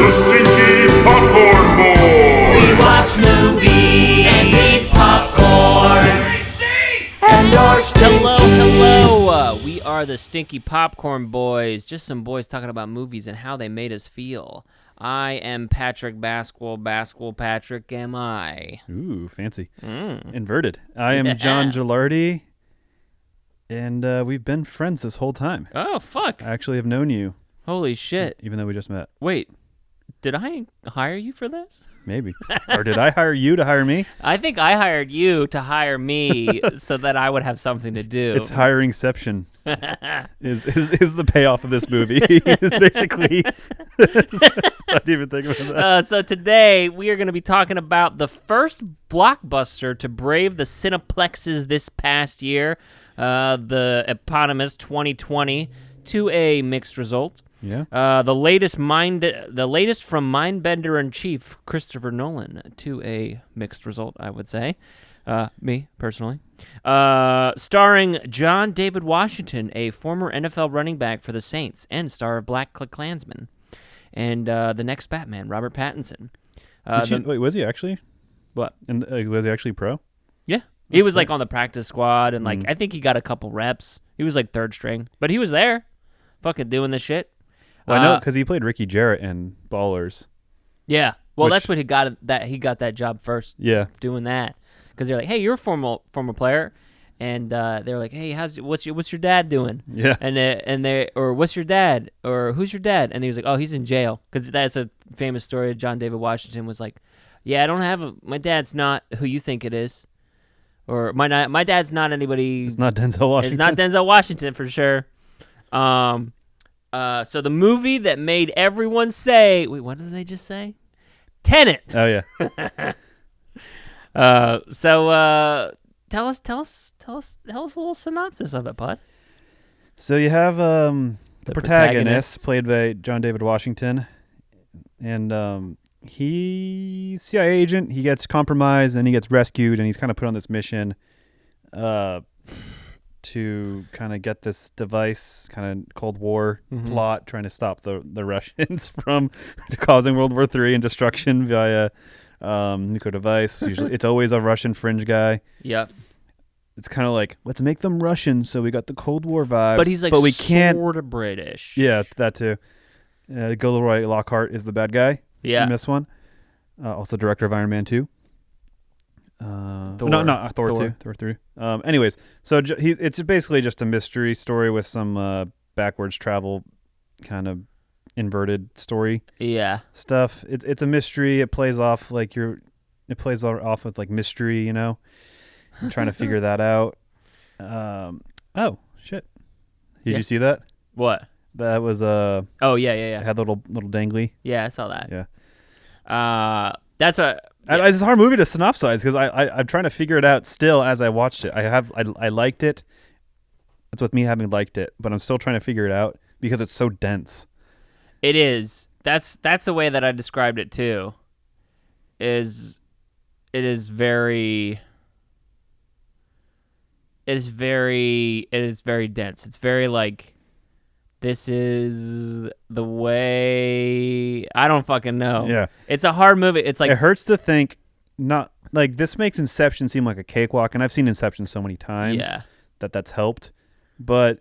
the Stinky Popcorn Boys. We watch movies and eat popcorn. And you're stinky. Hello. We are the Stinky Popcorn Boys. Just some boys talking about movies and how they made us feel. I am Patrick Basketball Patrick, am I? Ooh, fancy. Inverted. I am John Gilardi, and we've been friends this whole time. Oh, fuck. I actually have known you. Holy shit. Even though we just met. Wait, did I hire you for this? Maybe. Or did I hire you to hire me? I think I hired you to hire me so that I would have something to do. It's hiringception. is the payoff of this movie. It's basically I didn't even think about that. So today we are going to be talking about the first blockbuster to brave the Cineplexes this past year, the eponymous 2020, to a mixed result. Yeah. The latest from Mindbender in Chief, Christopher Nolan, to a mixed result, I would say. Me, personally. Starring John David Washington, a former NFL running back for the Saints and star of BlacKkKlansman. And the next Batman, Robert Pattinson. Wait, was he actually? What? And was he actually pro? Yeah. He was like on the practice squad, and like I think he got a couple reps. He was like third string, but he was there, fucking doing this shit. Well, I know because he played Ricky Jarrett in Ballers. Yeah. Well, that's what he got. He got that job first. Yeah. Doing that because they're like, hey, you're a former player, and they're like, hey, what's your dad doing? Yeah. Or what's your dad, or who's your dad? And he was like, oh, he's in jail, because that's a famous story. John David Washington was like, yeah, I don't have my dad's not who you think it is. Or my dad's not anybody. It's not Denzel Washington. It's not Denzel Washington for sure. So the movie that made everyone say, wait, what did they just say? Tenet. Oh yeah. Tell us a little synopsis of it, bud. So you have the protagonist played by John David Washington, and he's CIA agent. He gets compromised and he gets rescued, and he's kind of put on this mission to kind of get this device, kind of Cold War plot, trying to stop the Russians from causing World War III and destruction via nuclear device. Usually, it's always a Russian fringe guy. Yep. It's kind of like, let's make them Russian, so we got the Cold War vibes. But he's like we can't, sort of British. Yeah, that too. Gilroy Lockhart is the bad guy. Yeah. In this one. Also director of Iron Man 2. Thor. Thor 2. Thor 3. Anyways, so it's basically just a mystery story with some backwards travel kind of inverted story. Yeah. Stuff. It's a mystery. It plays off with like mystery, you know. I'm trying to figure that out. Oh shit! Did you see that? What? That was Oh yeah. It had little dangly. Yeah, I saw that. Yeah. That's what. Yeah. It's a hard movie to synopsize because I'm trying to figure it out still as I watched it. I liked it. That's with me having liked it, but I'm still trying to figure it out because it's so dense. It is. That's the way that I described it too. It is very dense. It's very like, this is the way, I don't fucking know. Yeah. It's a hard movie. It's like, it hurts to think, not like, this makes Inception seem like a cakewalk, and I've seen Inception so many times that's helped. But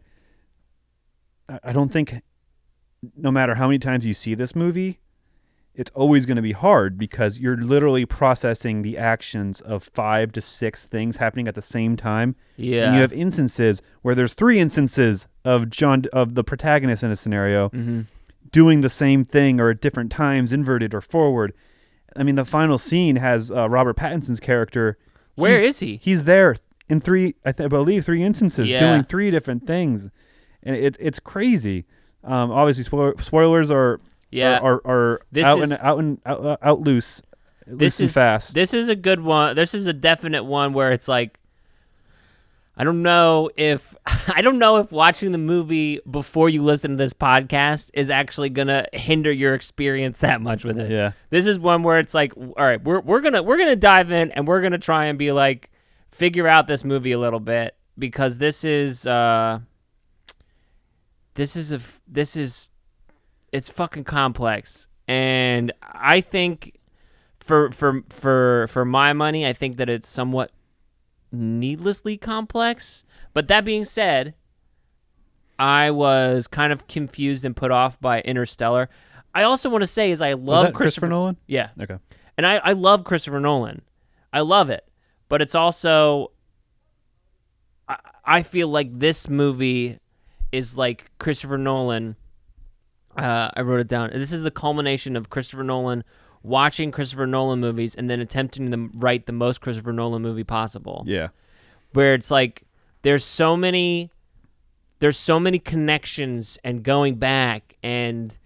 I don't think, no matter how many times you see this movie, it's always going to be hard because you're literally processing the actions of 5 to 6 things happening at the same time. Yeah. And you have instances where there's 3 instances of the protagonist in a scenario doing the same thing or at different times, inverted or forward. I mean, the final scene has Robert Pattinson's character. Where is he? He's there in 3 instances doing 3 different things. And it's crazy. Obviously, spoilers are... Yeah, are out loose and fast. This is a good one. This is a definite one where it's like, I don't know if watching the movie before you listen to this podcast is actually gonna hinder your experience that much with it. Yeah, this is one where it's like, all right, we're gonna dive in and we're gonna try and be like, figure out this movie a little bit, because this is it's fucking complex. And I think for my money, I think that it's somewhat needlessly complex. But that being said, I was kind of confused and put off by Interstellar. I also want to say is I love Christopher Nolan? Yeah. Okay. And I love Christopher Nolan. I love it. But it's also, I feel like this movie is like Christopher Nolan. I wrote it down. This is the culmination of Christopher Nolan watching Christopher Nolan movies and then attempting to write the most Christopher Nolan movie possible. Yeah. Where it's like there's so many connections and going back and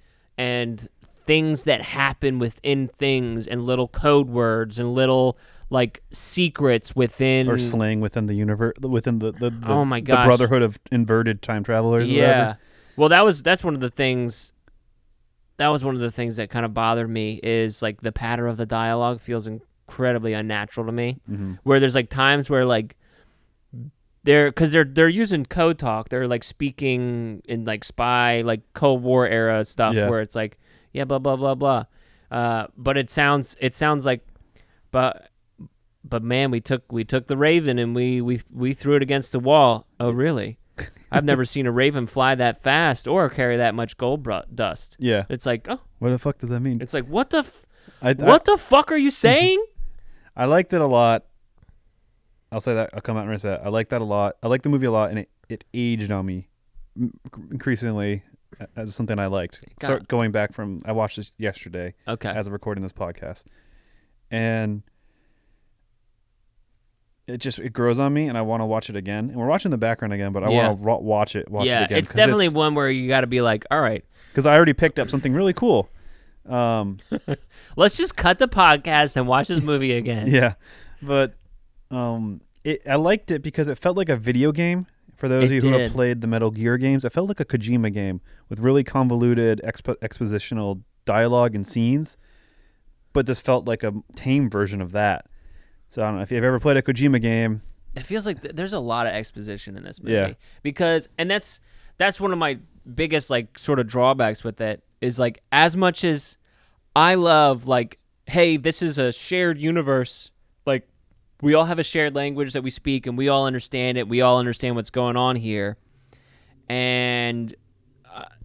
things that happen within things and little code words and little like secrets within or slang within the universe, within the oh my gosh, the brotherhood of inverted time travelers. Yeah. Or whatever. Well, that's one of the things. That was one of the things that kind of bothered me is like the pattern of the dialogue feels incredibly unnatural to me. Mm-hmm. Where there's like times where like they're using code talk. They're like speaking in like spy, like Cold War era stuff where it's like, yeah, blah, blah, blah, blah. But it sounds like, but man, we took the Raven and we threw it against the wall. Oh, really? I've never seen a Raven fly that fast or carry that much gold dust. Yeah. It's like, oh. What the fuck does that mean? It's like, what the fuck are you saying? I liked it a lot. I'll say that. I'll come out and say that. I like that a lot. I like the movie a lot, and it aged on me increasingly as something I liked. Start going back from, I watched this yesterday as of recording this podcast. And it grows on me, and I want to watch it again. And we're watching the background again, but I want to watch it again. Yeah, it's definitely one where you got to be like, all right. Because I already picked up something really cool. Let's just cut the podcast and watch this movie again. Yeah, but I liked it because it felt like a video game. For those of you who have played the Metal Gear games, it felt like a Kojima game with really convoluted expositional dialogue and scenes. But this felt like a tame version of that. So I don't know if you've ever played a Kojima game. It feels like there's a lot of exposition in this movie. Yeah. And that's one of my biggest like sort of drawbacks with it is like as much as I love like, hey, this is a shared universe. Like we all have a shared language that we speak and we all understand it. We all understand what's going on here. And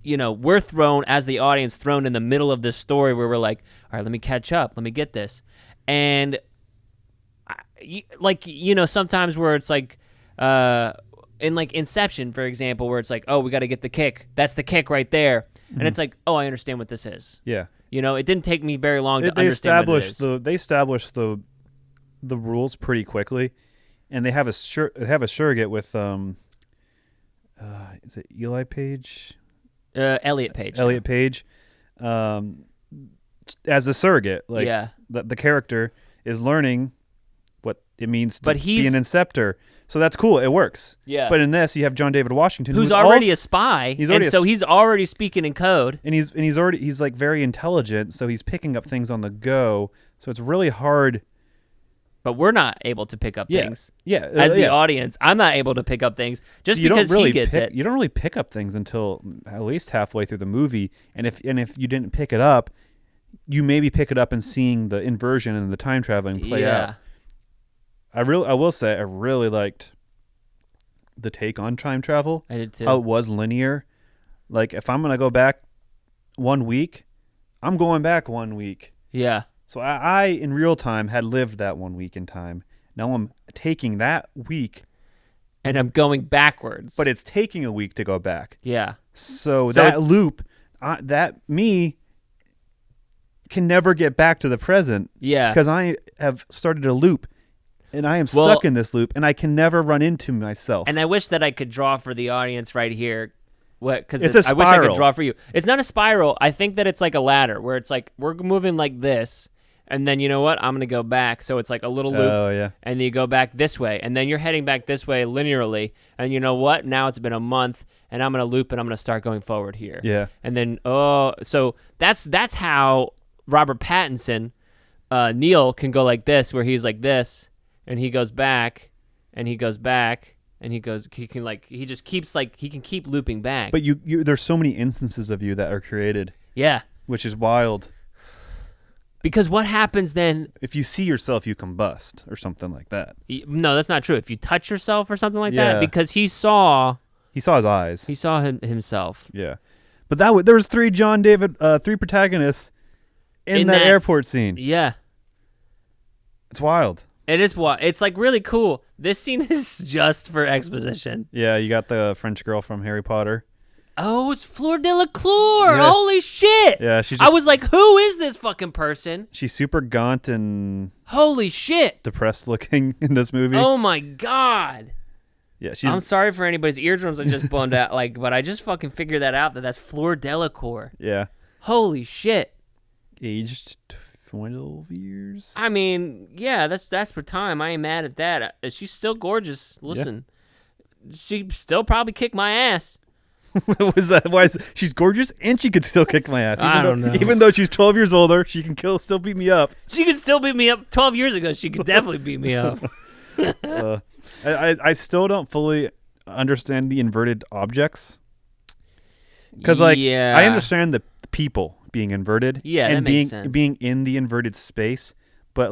we're thrown as the audience thrown in the middle of this story where we're like, all right, let me catch up. Let me get this. And sometimes where it's like in like Inception, for example, where it's like, oh, we got to get the kick. That's the kick right there. Mm-hmm. And it's like, oh, I understand what this is. Yeah. It didn't take me very long to understand what it is. They established the rules pretty quickly, and they have a surrogate with is it Eli Page? Elliot Page. Elliot Page, as a surrogate. Like the character is learning what it means to be an inceptor. So that's cool. It works. Yeah. But in this, you have John David Washington, who's already a spy. He's already speaking in code. And he's like very intelligent, so he's picking up things on the go. So it's really hard. But we're not able to pick up things. Yeah. As the audience, I'm not able to pick up things just because he gets it. You don't really pick up things until at least halfway through the movie. And if you didn't pick it up, you maybe pick it up in seeing the inversion and the time traveling play out. I will say I really liked the take on time travel. I did too. How it was linear. Like if I'm gonna go back 1 week, I'm going back 1 week. Yeah. So I in real time had lived that 1 week in time. Now I'm taking that week, and I'm going backwards. But it's taking a week to go back. Yeah. So that loop, that me can never get back to the present. Yeah. Because I have started a loop. And I am stuck in this loop, and I can never run into myself. And I wish that I could draw for the audience right here. Because it's a spiral. I wish I could draw for you. It's not a spiral. I think that it's like a ladder, where it's like we're moving like this, and then you know what? I'm going to go back. So it's like a little loop, and then you go back this way, and then you're heading back this way linearly, and you know what? Now it's been a month, and I'm going to loop, and I'm going to start going forward here. Yeah. And then, so that's how Robert Pattinson, Neil, can go like this, where he's like this, and he goes back, and he goes back, and he can keep looping back. But you there's so many instances of you that are created. Yeah. Which is wild. Because what happens then? If you see yourself, you combust or something like that. No, that's not true. If you touch yourself or something like that, because he saw his eyes. He saw himself. Yeah, but there was three protagonists in that airport scene. Yeah, it's wild. It is wild. It's like really cool. This scene is just for exposition. Yeah, you got the French girl from Harry Potter. Oh, it's Fleur Delacour. Yeah. Holy shit. Yeah, I was like, who is this fucking person? She's super gaunt and... Holy shit. Depressed looking in this movie. Oh, my God. Yeah, I'm sorry for anybody's eardrums I just blown out, but I just fucking figured that out, that's Fleur Delacour. Yeah. Holy shit. Aged 12 years? I mean, yeah, that's for time. I ain't mad at that. She's still gorgeous. Listen, she still probably kick my ass. Was that why? She's gorgeous and she could still kick my ass. I don't know. Even though she's 12 years older, she can still beat me up. She could still beat me up 12 years ago. She could definitely beat me up. I still don't fully understand the inverted objects. Because I understand the people being inverted. Yeah, and that makes sense. being in the inverted space, but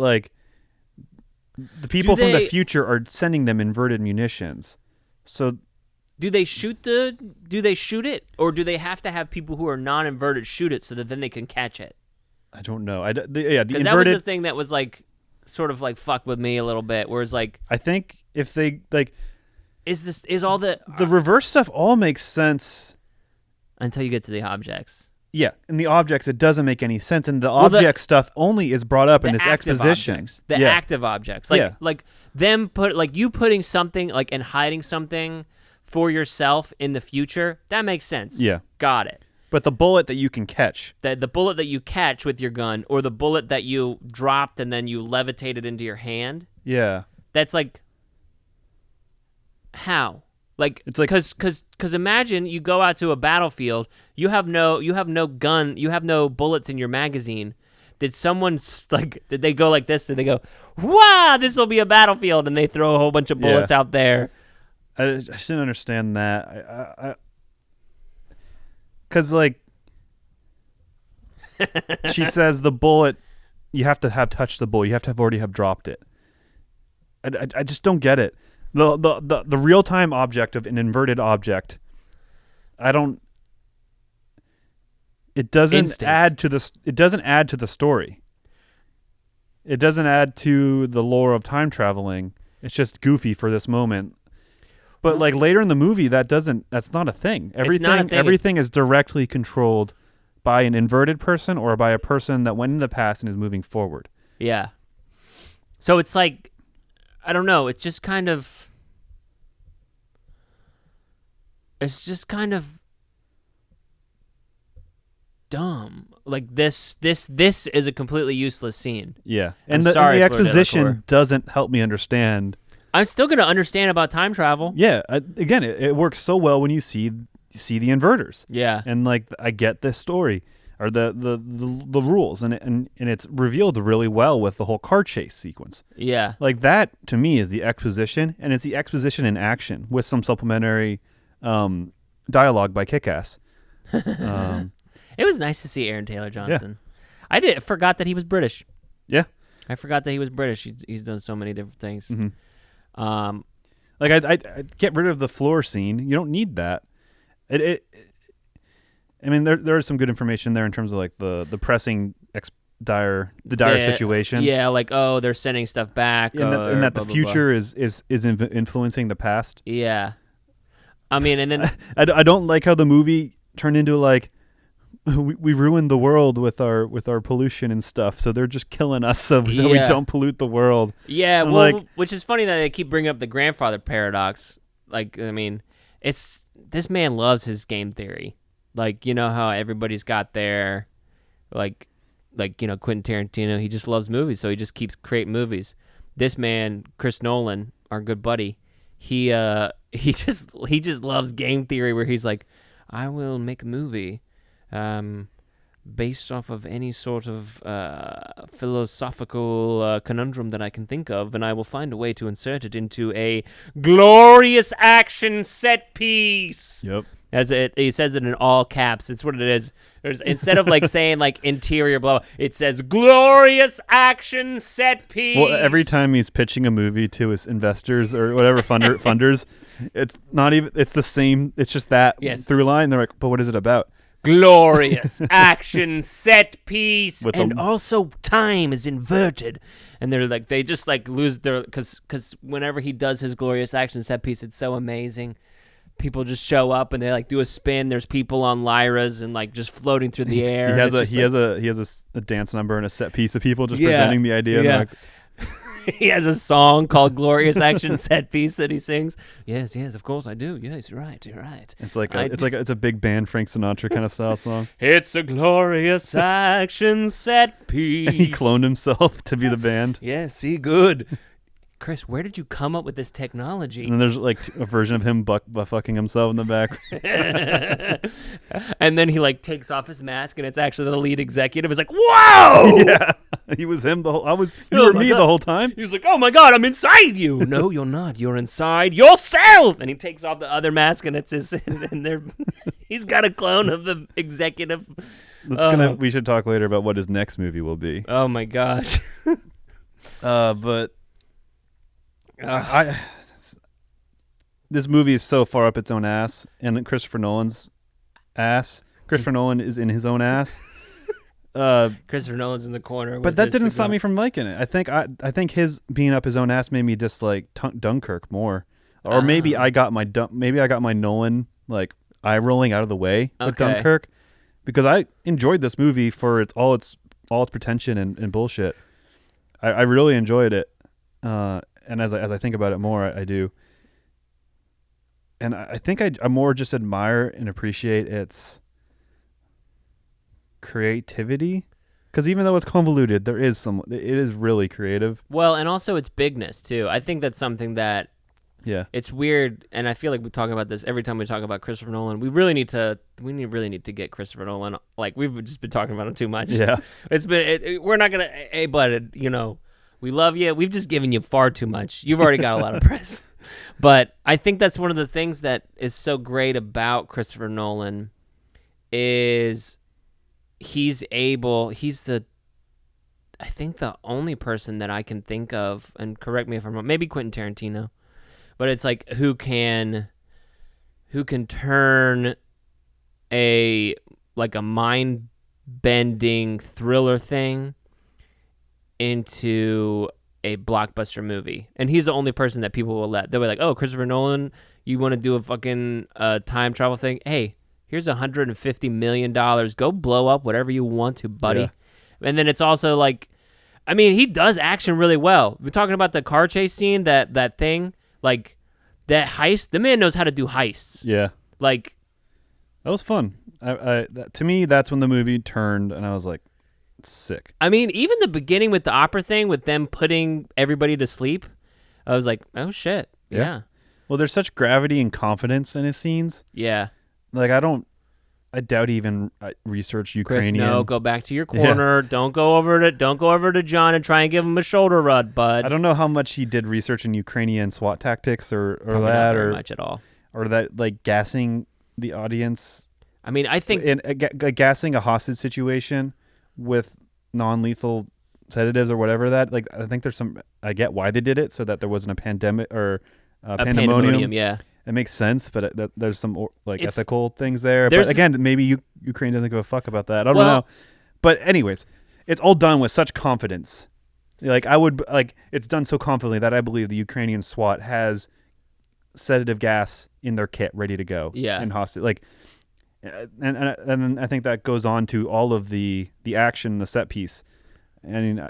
the people from the future are sending them inverted munitions. So. Do they shoot it, or do they have to have people who are non-inverted shoot it so that then they can catch it? I don't know. The inverted. That was the thing that was sort of fucked with me a little bit. Whereas I think if they is all the reverse stuff all makes sense until you get to the objects. Yeah, in the objects it doesn't make any sense, and the object stuff only is brought up in this exposition. Active objects, like them you putting something and hiding something for yourself in the future, that makes sense. Yeah. Got it. But the bullet that you can catch. The bullet that you catch with your gun, or the bullet that you dropped and then you levitated into your hand. Yeah. That's how? It's because imagine you go out to a battlefield, you have no gun, you have no bullets in your magazine. Did someone did they go like this? Did they go, wow, this will be a battlefield, and they throw a whole bunch of bullets out there? I just didn't understand that. Because she says the bullet, you have to have touched the bullet. You have to already have dropped it. I just don't get it. The real time object of an inverted object. It doesn't add to the. It doesn't add to the story. It doesn't add to the lore of time traveling. It's just goofy for this moment. But later in the movie, that's not a thing. Everything is directly controlled by an inverted person or by a person that went in the past and is moving forward. Yeah. So it's I don't know. It's just kind of dumb. This is a completely useless scene. Yeah. And the exposition doesn't help me understand. I'm still going to understand about time travel. Yeah. Again, it works so well when you see the inverters. Yeah. And I get this story or the rules and it's revealed really well with the whole car chase sequence. Yeah. That to me is the exposition, and it's the exposition in action with some supplementary dialogue by Kick-Ass. It was nice to see Aaron Taylor Johnson. Yeah. I forgot that he was British. Yeah. I forgot that he was British. He's done so many different things. Mm-hmm. I get rid of the floor scene. You don't need that. I mean, there is some good information there in terms of the pressing dire situation. Yeah, they're sending stuff back, and that the future is influencing the past. Yeah, I mean, and then I don't like how the movie turned into we ruined the world with our pollution and stuff, so they're just killing us so that we don't pollute the world. Yeah, which is funny that they keep bringing up the grandfather paradox. I mean, this man loves his game theory. You know how everybody's got their Quentin Tarantino, he just loves movies, so he just keeps creating movies. This man, Chris Nolan, our good buddy, he just loves game theory, where he's I will make a movie based off of any sort of philosophical conundrum that I can think of, and I will find a way to insert it into a glorious action set piece. Yep. He says it in all caps. It's what it is. Instead of like saying like interior blah, blah, it says glorious action set piece. Well, every time he's pitching a movie to his investors or whatever funders, it's not even. It's the same. It's just that through line. They're like, but what is it about? Glorious action set piece, and also time is inverted, and they're like they just like lose their because whenever he does his glorious action set piece, it's so amazing. People just show up and they like do a spin. There's people on lyras and like just floating through the air. He has a dance number and a set piece of people just presenting the idea. Yeah. And he has a song called Glorious Action Set Piece that he sings. Yes, of course I do. Yes, you're right. It's like it's a big band Frank Sinatra kind of style song. It's a glorious action set piece. And he cloned himself to be the band. Yeah, see, good. Chris, where did you come up with this technology? And then there's like a version of him butt fucking himself in the back. And then he like takes off his mask and it's actually the lead executive. It's like, whoa! Yeah, he was him the whole. You were me the whole time. He's like, oh my god, I'm inside you. No, you're not. You're inside yourself. And he takes off the other mask and it's his. And he's got a clone of the executive. We should talk later about what his next movie will be. Oh my gosh. But. This movie is so far up its own ass, and Christopher Nolan's ass. Christopher Nolan is in his own ass. Christopher Nolan's in the corner. But that didn't stop me from liking it. I think his being up his own ass made me dislike Dunkirk more, or maybe I got my Nolan like eye rolling out of the way with Dunkirk, because I enjoyed this movie for all its pretension and bullshit. I really enjoyed it. And as I think about it more, I do. And I think I more just admire and appreciate its creativity. Because even though it's convoluted, it is really creative. Well, and also its bigness, too. I think that's something that... Yeah. It's weird, and I feel like we talk about this every time we talk about Christopher Nolan. We really need to get Christopher Nolan. Like, we've just been talking about him too much. Yeah. We're not going to... Hey, bud, we love you. We've just given you far too much. You've already got a lot of press. But I think that's one of the things that is so great about Christopher Nolan is I think the only person that I can think of, and correct me if I'm wrong, maybe Quentin Tarantino, but it's like who can turn a mind-bending thriller thing into a blockbuster movie. And he's the only person that people will let. They'll be like, oh, Christopher Nolan, you want to do a fucking time travel thing? Hey, here's $150 million. Go blow up whatever you want to, buddy. Yeah. And then it's also like, I mean, he does action really well. We're talking about the car chase scene, that thing, like that heist. The man knows how to do heists. Yeah. Like, that was fun. To me, that's when the movie turned and I was like, sick. I mean, even the beginning with the opera thing, with them putting everybody to sleep, I was like, oh shit, yeah. Well, there's such gravity and confidence in his scenes. Yeah. Like I doubt he even researched Ukrainian. Chris, no, go back to your corner. Yeah. Don't go over to John and try and give him a shoulder rub, bud. I don't know how much he did research in Ukrainian SWAT tactics or Probably that, not very much at all, or that like gassing the audience. I mean, I think gassing a hostage situation with non-lethal sedatives or whatever that, like, I think I get why they did it, so that there wasn't a pandemic or pandemonium. Yeah. It makes sense, but there's some ethical things there. But again, maybe Ukraine doesn't give a fuck about that. I don't know. But anyways, it's all done with such confidence. Like it's done so confidently that I believe the Ukrainian SWAT has sedative gas in their kit ready to go. Yeah. And hostage, like, and I think that goes on to all of the action, the set piece. I mean,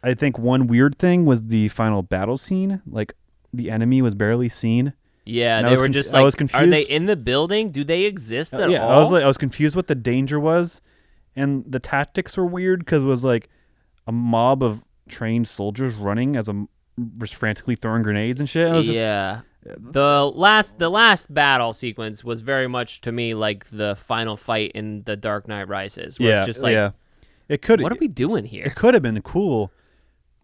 I think one weird thing was the final battle scene. Like, the enemy was barely seen. Yeah, they were just like, I was confused. Are they in the building? Do they exist at all? I was confused what the danger was, and the tactics were weird because it was like a mob of trained soldiers running was frantically throwing grenades and shit. The last battle sequence was very much to me like the final fight in The Dark Knight Rises. Where it's just like, what are we doing here? It could have been cool.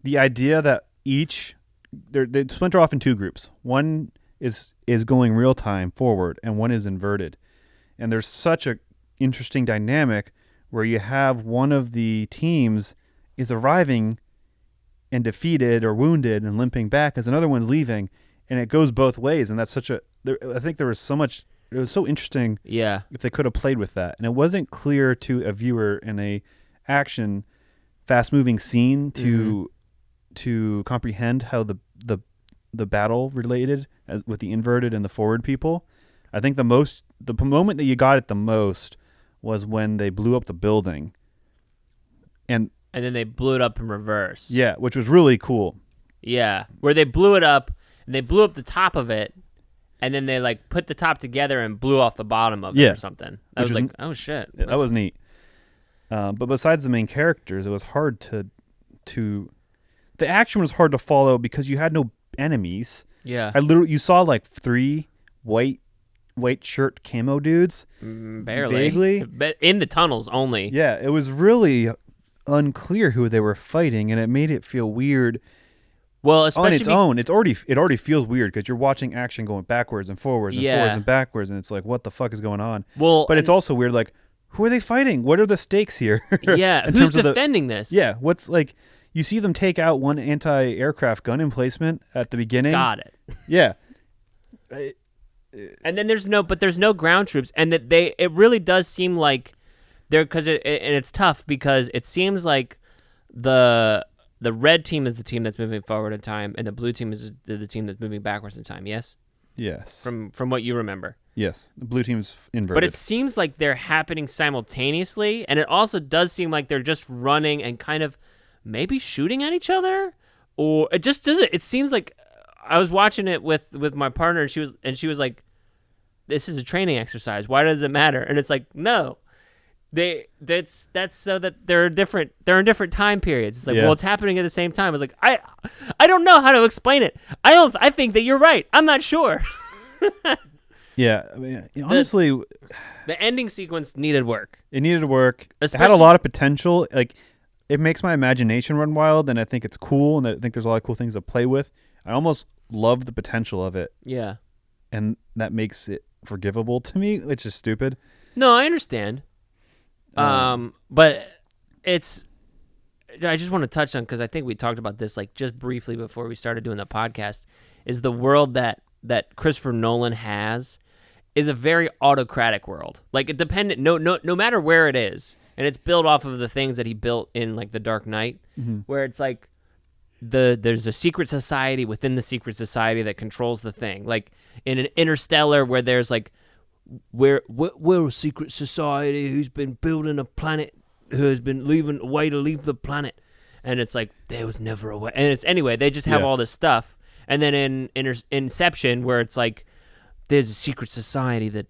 The idea that they splinter off in two groups. One is going real time forward and one is inverted. And there's such a interesting dynamic where you have one of the teams is arriving and defeated or wounded and limping back as another one's leaving, and it goes both ways. And that's I think there was so much, it was so interesting if they could have played with that. And it wasn't clear to a viewer in a action fast moving scene to comprehend how the battle related with the inverted and the forward people. I think the moment that you got it the most was when they blew up the building, and then they blew it up in reverse. Yeah, which was really cool. Yeah, where they blew it up, and they blew up the top of it, and then they like put the top together and blew off the bottom of it or something. That was like, oh shit, that was neat. But besides the main characters, it was hard to the action was hard to follow because you had no enemies. Yeah, you saw like 3 white shirt camo dudes, barely, vaguely, but in the tunnels only. Yeah, it was really unclear who they were fighting, and it made it feel weird. Well, especially on its own, it already feels weird because you're watching action going backwards and forwards and forwards and backwards, and it's like, what the fuck is going on? Well, but it's also weird, like, who are they fighting? What are the stakes here? Yeah, who's defending this? Yeah, what's like, you see them take out one anti-aircraft gun emplacement at the beginning. Got it. Yeah. And then there's no ground troops, and that it really does seem like and it's tough because it seems like the red team is the team that's moving forward in time, and the blue team is the team that's moving backwards in time. Yes. Yes. From what you remember. Yes, the blue team's inverted. But it seems like they're happening simultaneously, and it also does seem like they're just running and kind of maybe shooting at each other, or it just doesn't. It seems like I was watching it with my partner, and she was like, "This is a training exercise. Why does it matter?" And it's like, no, that's so that they're in different time periods. It's like, well, it's happening at the same time. I was like, I don't know how to explain it. I think that you're right. I'm not sure. Yeah, I mean, honestly, the ending sequence needed work. It needed work. It had a lot of potential. Like, it makes my imagination run wild, and I think it's cool, and I think there's a lot of cool things to play with. I almost love the potential of it. Yeah. And that makes it forgivable to me, which is stupid. No, I understand. But I just want to touch on, because I think we talked about this like just briefly before we started doing the podcast, is the world that Christopher Nolan has is a very autocratic world. Like, it dependent, no matter where it is, and it's built off of the things that he built in like The Dark Knight, where it's like there's a secret society within the secret society that controls the thing. Like in an Interstellar, where there's like we're a secret society who's been building a planet, who has been leaving a way to leave the planet, and it's like there was never a way. And it's anyway, they just have all this stuff. And then in Inception, where it's like there's a secret society that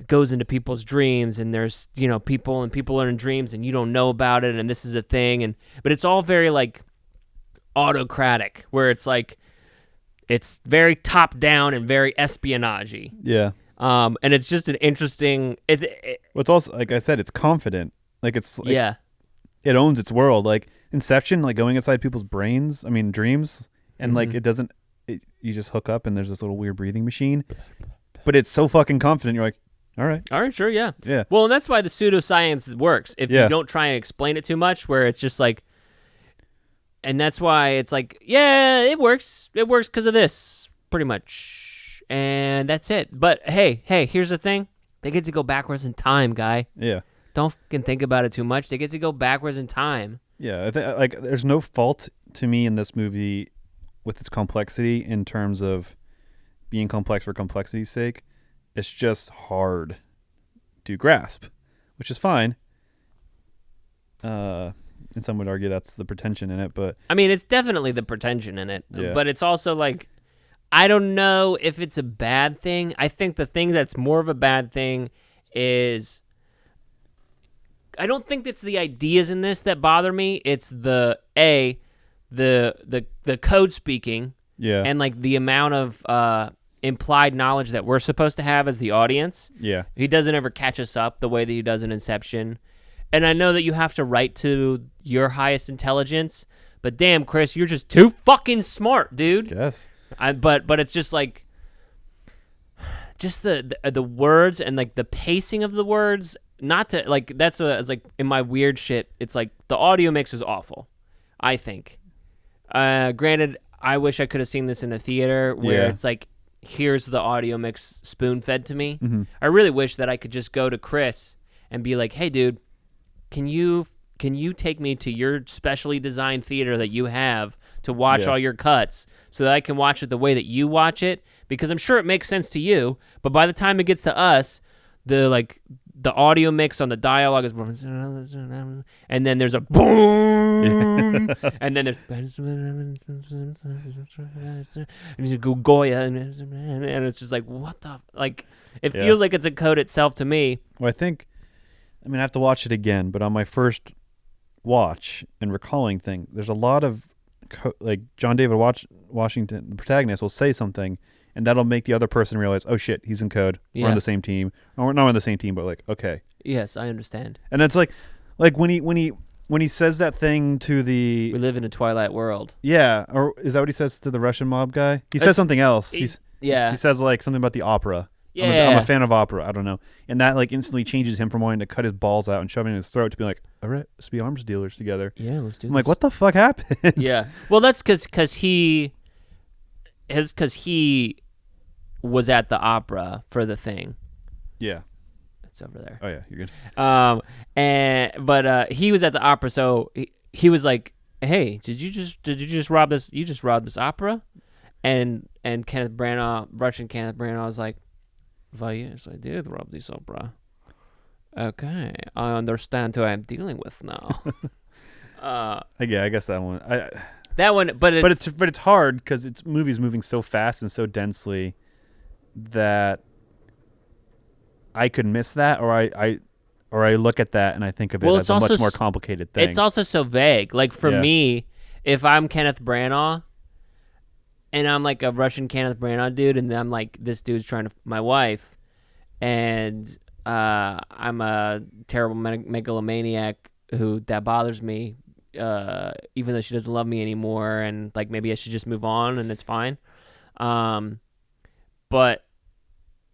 goes into people's dreams, and there's people are in dreams, and you don't know about it, and this is a thing, but it's all very like autocratic, where it's like it's very top down and very espionage-y. Yeah. And it's just an interesting. Well, it's also, like I said, it's confident. Like, it's like, it owns its world. Like Inception, like going inside people's brains. I mean, dreams, and like it doesn't. You just hook up, and there's this little weird breathing machine. But it's so fucking confident. You're like, all right, sure, yeah. Well, and that's why the pseudoscience works. If you don't try and explain it too much, where it's just like, and that's why it's like, yeah, it works. It works because of this, pretty much, and that's it. But hey, here's the thing: they get to go backwards in time, guy. Yeah. Don't fucking think about it too much. They get to go backwards in time. Yeah, I think like there's no fault to me in this movie with its complexity in terms of being complex for complexity's sake. It's just hard to grasp, which is fine. And some would argue that's the pretension in it, but I mean, it's definitely the pretension in it, but it's also like, I don't know if it's a bad thing. I think the thing that's more of a bad thing is, I don't think it's the ideas in this that bother me. It's the code speaking, and like the amount of implied knowledge that we're supposed to have as the audience. Yeah, he doesn't ever catch us up the way that he does in Inception. And I know that you have to write to your highest intelligence, but damn, Chris, you're just too fucking smart, dude. Yes. But it's just like, just the words and like the pacing of the words. Not to like that's it's like in my weird shit. It's like the audio mix is awful. I think. Granted, I wish I could have seen this in the theater where it's like, here's the audio mix spoon fed to me. Mm-hmm. I really wish that I could just go to Chris and be like, hey, dude, can you take me to your specially designed theater that you have to watch all your cuts so that I can watch it the way that you watch it? Because I'm sure it makes sense to you, but by the time it gets to us, the audio mix on the dialogue is, and then there's a boom, and then there's Goya, and it's just like, what the, like, it feels like it's a code itself to me. Well, I have to watch it again, but on my first watch and recalling thing, there's a lot of like John David Washington, the protagonist, will say something, and that'll make the other person realize, oh shit, he's in code. We're on the same team. Or we're not on the same team, but like, okay. Yes, I understand. And it's like when he says that thing to the, we live in a twilight world. Yeah, or is that what he says to the Russian mob guy? He says something else. He says like something about the opera. Yeah, I'm a fan of opera. I don't know, and that like instantly changes him from wanting to cut his balls out and shove it in his throat to be like, all right, let's be arms dealers together. Yeah, let's do. I'm like, what the fuck happened? Yeah, well, that's because he was at the opera for the thing. Yeah, it's over there. Oh yeah, you're good. But he was at the opera, so he was like, hey, did you just rob this? You just robbed this opera, and Kenneth Branagh, Russian Kenneth Branagh, was like, well, yes, I did rob this opera. Okay, I understand who I'm dealing with now. I guess that one. But it's hard because it's movies moving so fast and so densely that I could miss that, or I look at that and I think of it as a much more complicated thing. It's also so vague. Like for me, if I'm Kenneth Branagh and I'm like a Russian Kenneth Branagh dude, and I'm like, this dude's trying to my wife, and I'm a terrible megalomaniac that bothers me, even though she doesn't love me anymore, and like maybe I should just move on and it's fine. But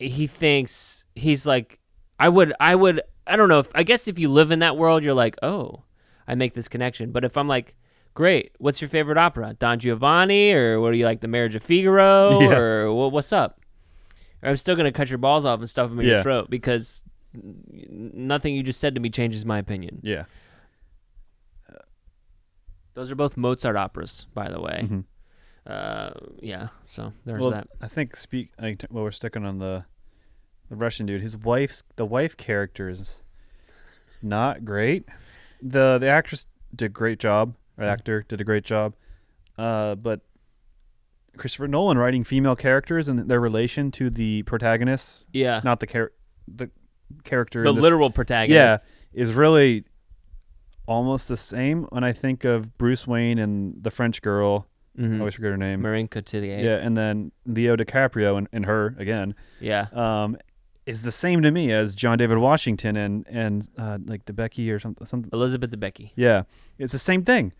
he thinks he's like, I don't know, I guess if you live in that world, you're like, oh, I make this connection. But if I'm like, great, what's your favorite opera? Don Giovanni, or what do you like, The Marriage of Figaro, or what's up? Or I'm still going to cut your balls off and stuff them in your throat because nothing you just said to me changes my opinion. Yeah. Those are both Mozart operas, by the way. Mm-hmm. So there's that. I think we're sticking on the Russian dude. The wife character is not great. The actress did a great job. Or the actor did a great job. But Christopher Nolan writing female characters and their relation to the protagonists. Yeah. Not the character. The literal protagonist. Yeah, is really almost the same when I think of Bruce Wayne and the French girl. I always forget her name. Marine Cotillard. Yeah, and then Leo DiCaprio and her again. Yeah. Is the same to me as John David Washington and like DeBecke or something. Elizabeth DeBecke. Yeah, it's the same thing.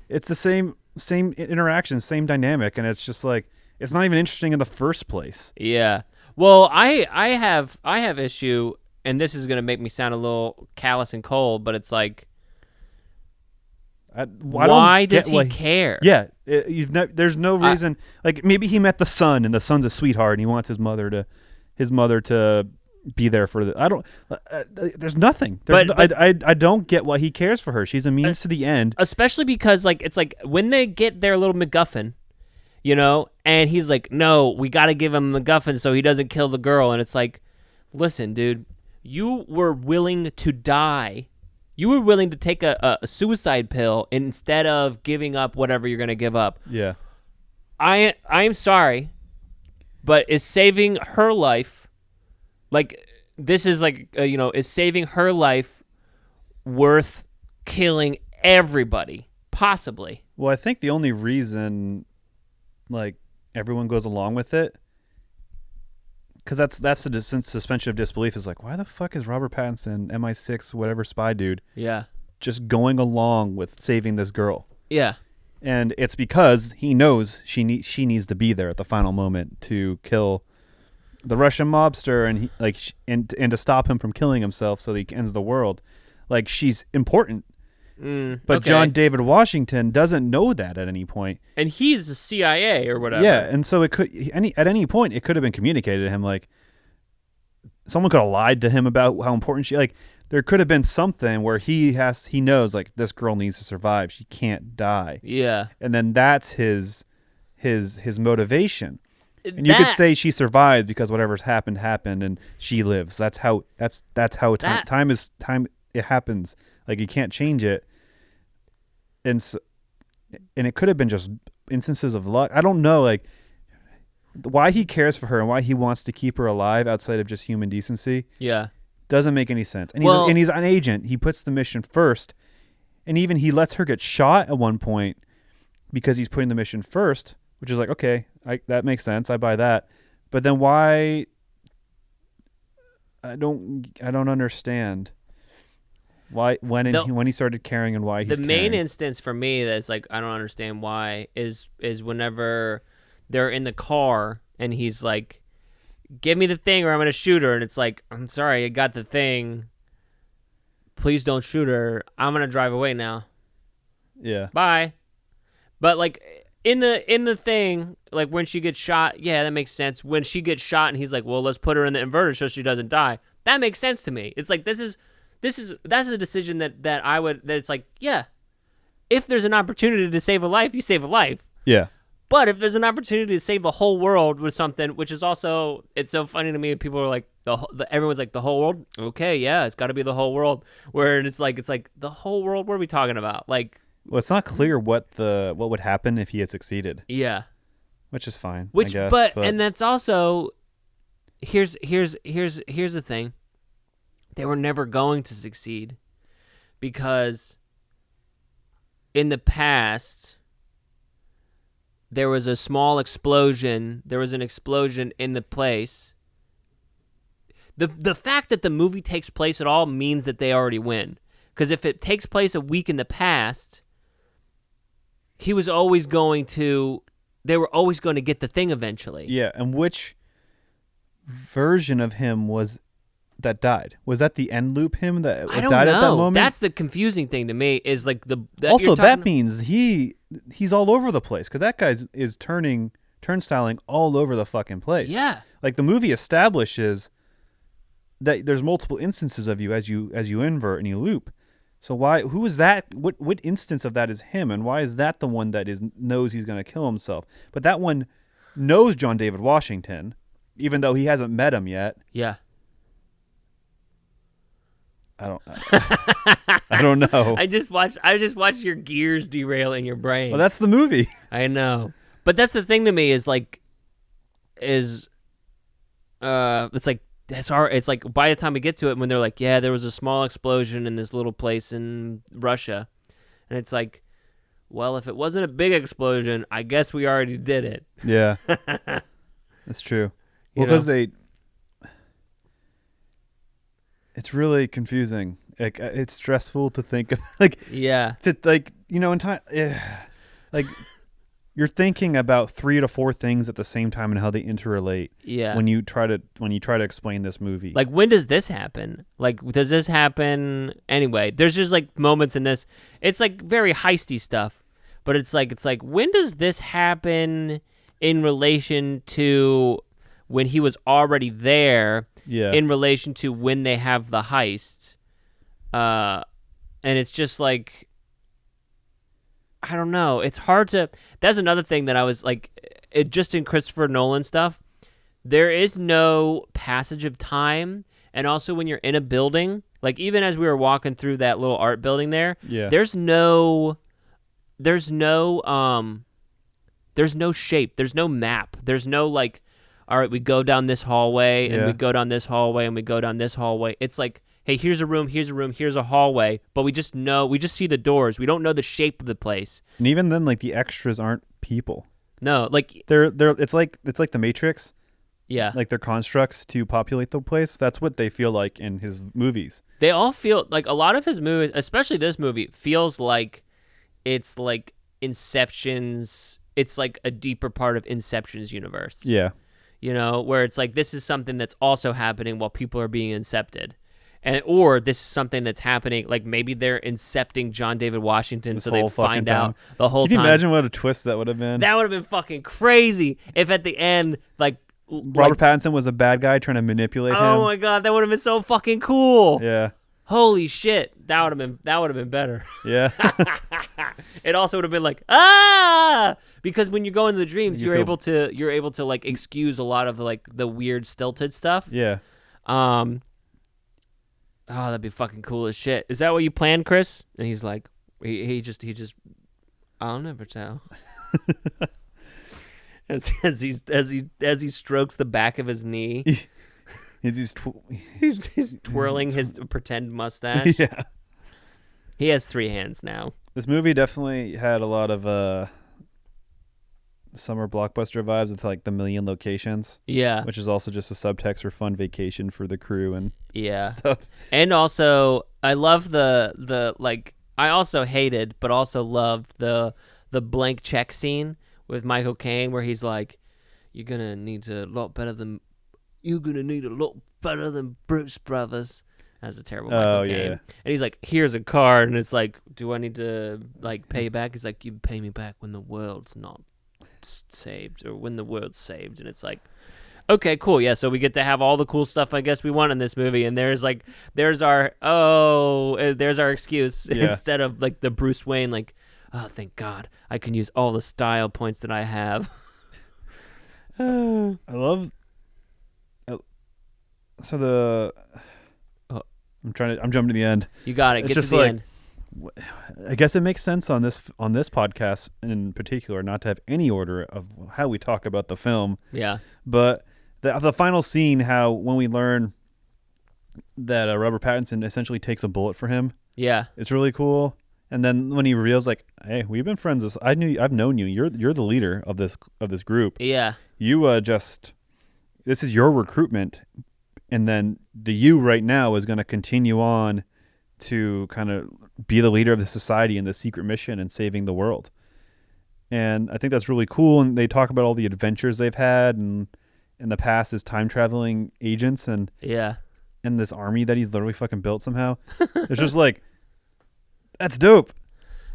It's the same interaction, same dynamic, and it's just like it's not even interesting in the first place. Yeah. Well, I have issue, and this is gonna make me sound a little callous and cold, but it's like, why does he care? Yeah, there's no reason. Like maybe he met the son, and the son's a sweetheart, and he wants his mother to be there for the. I don't. There's nothing. I don't get why he cares for her. She's a means to the end. Especially because like it's like when they get their little MacGuffin, you know, and he's like, no, we got to give him a MacGuffin so he doesn't kill the girl, and it's like, listen, dude, you were willing to die. You were willing to take a suicide pill instead of giving up whatever you're gonna give up. Yeah. I'm sorry, but is saving her life, like this is like is saving her life worth killing everybody? Possibly. Well, I think the only reason like everyone goes along with it, because that's the suspension of disbelief, is like, why the fuck is Robert Pattinson, MI6, whatever spy dude, just going along with saving this girl? Yeah. And it's because he knows she needs to be there at the final moment to kill the Russian mobster, and and to stop him from killing himself so that he ends the world. Like, she's important. But okay. John David Washington doesn't know that at any point. And he's the CIA or whatever. Yeah, and so at any point it could have been communicated to him. Like, someone could have lied to him about how important she. Like, there could have been something where he knows, like, this girl needs to survive. She can't die. Yeah. And then that's his motivation. And you could say she survived because whatever's happened, and she lives. That's how time is. It happens. Like, you can't change it. And it could have been just instances of luck. I don't know, like, why he cares for her and why he wants to keep her alive outside of just human decency. Yeah. Doesn't make any sense. And he's an agent. He puts the mission first. And even he lets her get shot at one point because he's putting the mission first, which is like, okay, that makes sense. I buy that. But then why? I don't understand. Why when he started caring and why he's the main instance for me that's like I don't understand why is whenever they're in the car and he's like, give me the thing or I'm gonna shoot her, and it's like, I'm sorry, I got the thing, please don't shoot her, I'm gonna drive away now, yeah, bye. But like in the thing, like when she gets shot, yeah, that makes sense. When she gets shot and he's like, well, let's put her in the inverter so she doesn't die, that makes sense to me. It's like that's a decision that it's like, yeah, if there's an opportunity to save a life, you save a life. Yeah. But if there's an opportunity to save the whole world with something, which is also, it's so funny to me, people are like, everyone's like, the whole world? Okay, yeah, it's got to be the whole world. Where it's like the whole world, what are we talking about? Like, well, it's not clear what would happen if he had succeeded. Yeah. Which is fine, I guess. But and that's also, here's the thing. They were never going to succeed because in the past there was a small explosion. There was an explosion in the place. The fact that the movie takes place at all means that they already win. Because if it takes place a week in the past, they were always going to get the thing eventually. Yeah, and which version of him was that died? Was that the end loop him that I don't died know. at that moment? That's the confusing thing to me. Is like also that means he's all over the place because that guy is turnstiling all over the fucking place. Yeah, like the movie establishes that there's multiple instances of you as you invert and you loop. So who is that? What instance of that is him, and why is that the one that knows he's going to kill himself? But that one knows John David Washington, even though he hasn't met him yet. Yeah. I don't know. I just watched your gears derail in your brain. Well, that's the movie. I know. But that's the thing to me it's like it's like by the time we get to it when they're like, yeah, there was a small explosion in this little place in Russia. And it's like, well, if it wasn't a big explosion, I guess we already did it. Yeah. That's true. Well, because it's really confusing. Like, it's stressful to think of. Like, yeah, in time, like you're thinking about 3 to 4 things at the same time and how they interrelate. Yeah. When you try to explain this movie, like when does this happen? Like, does this happen anyway? There's just like moments in this. It's like very heisty stuff, but it's like when does this happen in relation to when he was already there? Yeah. In relation to when they have the heist. And it's just like, I don't know. It's hard to, that's another thing that I was like, just in Christopher Nolan stuff, there is no passage of time. And also when you're in a building, like even as we were walking through that little art building there, yeah. there's no shape. There's no map. There's no like, all right, we go down this hallway, and we go down this hallway, and we go down this hallway. It's like, hey, here's a room, here's a hallway, but we just see the doors. We don't know the shape of the place. And even then, like, the extras aren't people. No, like they're it's like the Matrix. Yeah. Like they're constructs to populate the place. That's what they feel like in his movies. They all feel like a lot of his movies, especially this movie, feels like it's like Inception's, it's like a deeper part of Inception's universe. Yeah. where it's like this is something that's also happening while people are being incepted. Or this is something that's happening, like maybe they're incepting John David Washington so they find out the whole time. Can you imagine what a twist that would have been? That would have been fucking crazy if at the end, Robert Pattinson was a bad guy trying to manipulate him. Oh my god, that would have been so fucking cool. Yeah. Holy shit, that would have been better. Yeah. It also would have been like because when you go into the dreams, you're able to like excuse a lot of the weird stilted stuff. Yeah. Oh, that'd be fucking cool as shit. Is that what you planned, Chris? And he's like, he just, I'll never tell. as he strokes the back of his knee, he's twirling his pretend mustache. Yeah. He has 3 hands now. This movie definitely had a lot of summer blockbuster vibes with like the million locations. Yeah. Which is also just a subtext for fun vacation for the crew and stuff. And also I love the I also hated but also loved the blank check scene with Michael Caine where he's like, you're gonna need a lot better than Bruce Brothers. That's a terrible Michael Caine. Yeah. And he's like, here's a card, and it's like, do I need to pay back? He's like, you pay me back when the world's not saved or when the world's saved. And it's like, okay, cool, yeah, so we get to have all the cool stuff I guess we want in this movie, and there's our excuse. Instead of the Bruce Wayne oh thank God I can use all the style points that I have. I love I'm jumping to the end. You got it. Get to the end. I guess it makes sense on this podcast in particular not to have any order of how we talk about the film. Yeah. But the final scene, how when we learn that Robert Pattinson essentially takes a bullet for him. Yeah. It's really cool. And then when he reveals hey, we've been friends. I've known you. You're the leader of this group. Yeah. You this is your recruitment, and then the you right now is going to continue on to kind of be the leader of the society in the secret mission and saving the world. And I think that's really cool. And they talk about all the adventures they've had and in the past as time traveling agents and this army that he's literally fucking built somehow. It's just that's dope.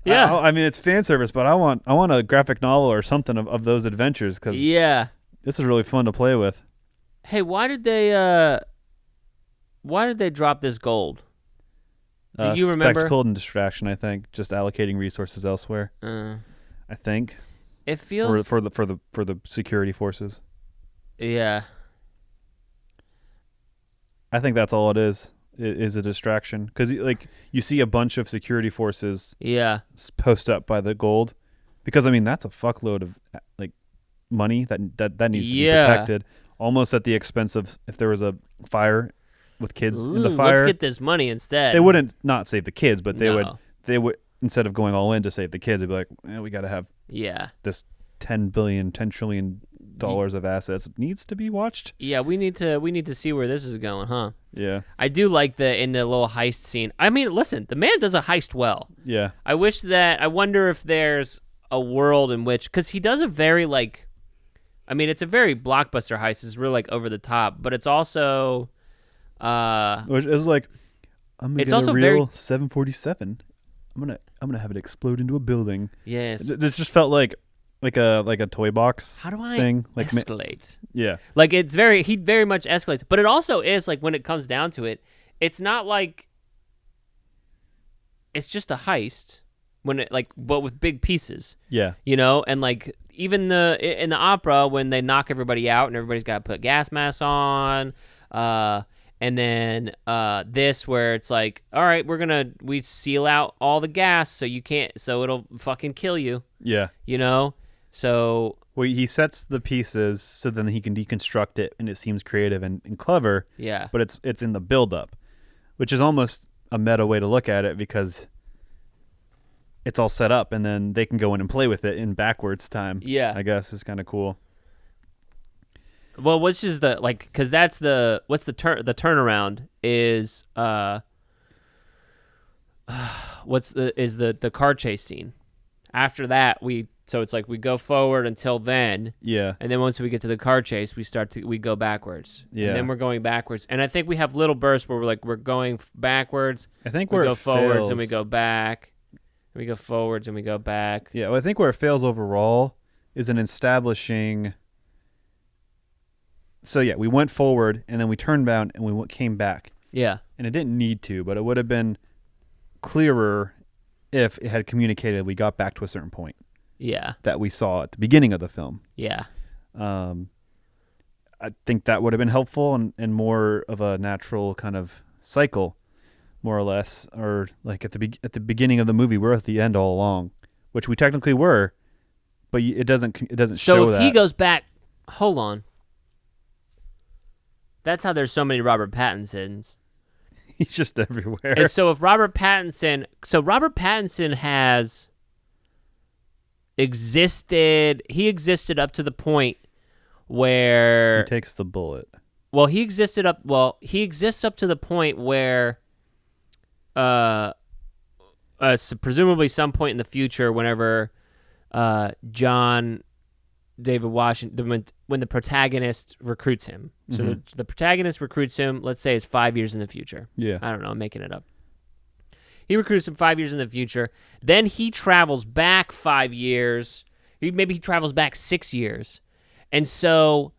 Yeah. I mean, it's fan service, but I want a graphic novel or something of those adventures because this is really fun to play with. Hey, why did they drop this gold? Do you remember? Spectacle and distraction, I think. Just allocating resources elsewhere. I think. It feels for the security forces. Yeah. I think that's all it is. It is a distraction because you see a bunch of security forces. Yeah. Post up by the gold, because I mean that's a fuckload of money that needs to be protected, almost at the expense of if there was a fire with kids in the fire. Let's get this money instead. They wouldn't not save the kids, but they would instead of going all in to save the kids, they'd be like, we got to have this $10 trillion of assets. It needs to be watched. Yeah, we need to see where this is going, huh? Yeah. I do like in the little heist scene. I mean, listen, the man does a heist well. Yeah. I wonder if there's a world in which, because he does a very it's a very blockbuster heist. It's really over the top, but it's also it's I'm gonna get a real 747. I'm gonna have it explode into a building. Yes. This just felt like a toy box. How do I thing? escalate? Yeah. He very much escalates, but it also is when it comes down to it, it's not it's just a heist when it but with big pieces. Yeah. And even in the opera when they knock everybody out and everybody's got to put gas masks on, and then this where it's all right, we seal out all the gas so you can't, so it'll fucking kill you. Yeah. So he sets the pieces so then he can deconstruct it, and it seems creative and clever. Yeah. But it's in the buildup, which is almost a meta way to look at it because it's all set up and then they can go in and play with it in backwards time. Yeah. I guess is kind of cool. Well, what's just because that's the turnaround is the car chase scene. after that, so it's like we go forward until then. Yeah. And then once we get to the car chase, we go backwards. Yeah. And then we're going backwards. And I think we have little bursts where we're going backwards. I think we where go it forwards fails, and we go back. We go forwards and we go back. Yeah, well, I think where it fails overall is in establishing. So yeah, we went forward and then we turned down and we came back. Yeah. And it didn't need to, but it would have been clearer if it had communicated we got back to a certain point. Yeah. That we saw at the beginning of the film. Yeah. I think that would have been helpful and more of a natural kind of cycle, more or less, or like at the beginning of the movie, we're at the end all along, which we technically were, but it doesn't show So if that. he goes back, hold on. That's how there's so many Robert Pattinsons. He's just everywhere. And so if Robert Pattinson has existed, he existed up to the point where he takes the bullet. Well, he exists up to the point where so presumably some point in the future, whenever John David Washington, when the protagonist recruits him. So the protagonist recruits him, let's say it's 5 years in the future. Yeah. I don't know, I'm making it up. He recruits him 5 years in the future. Then he travels back 5 years. Maybe he travels back 6 years. And so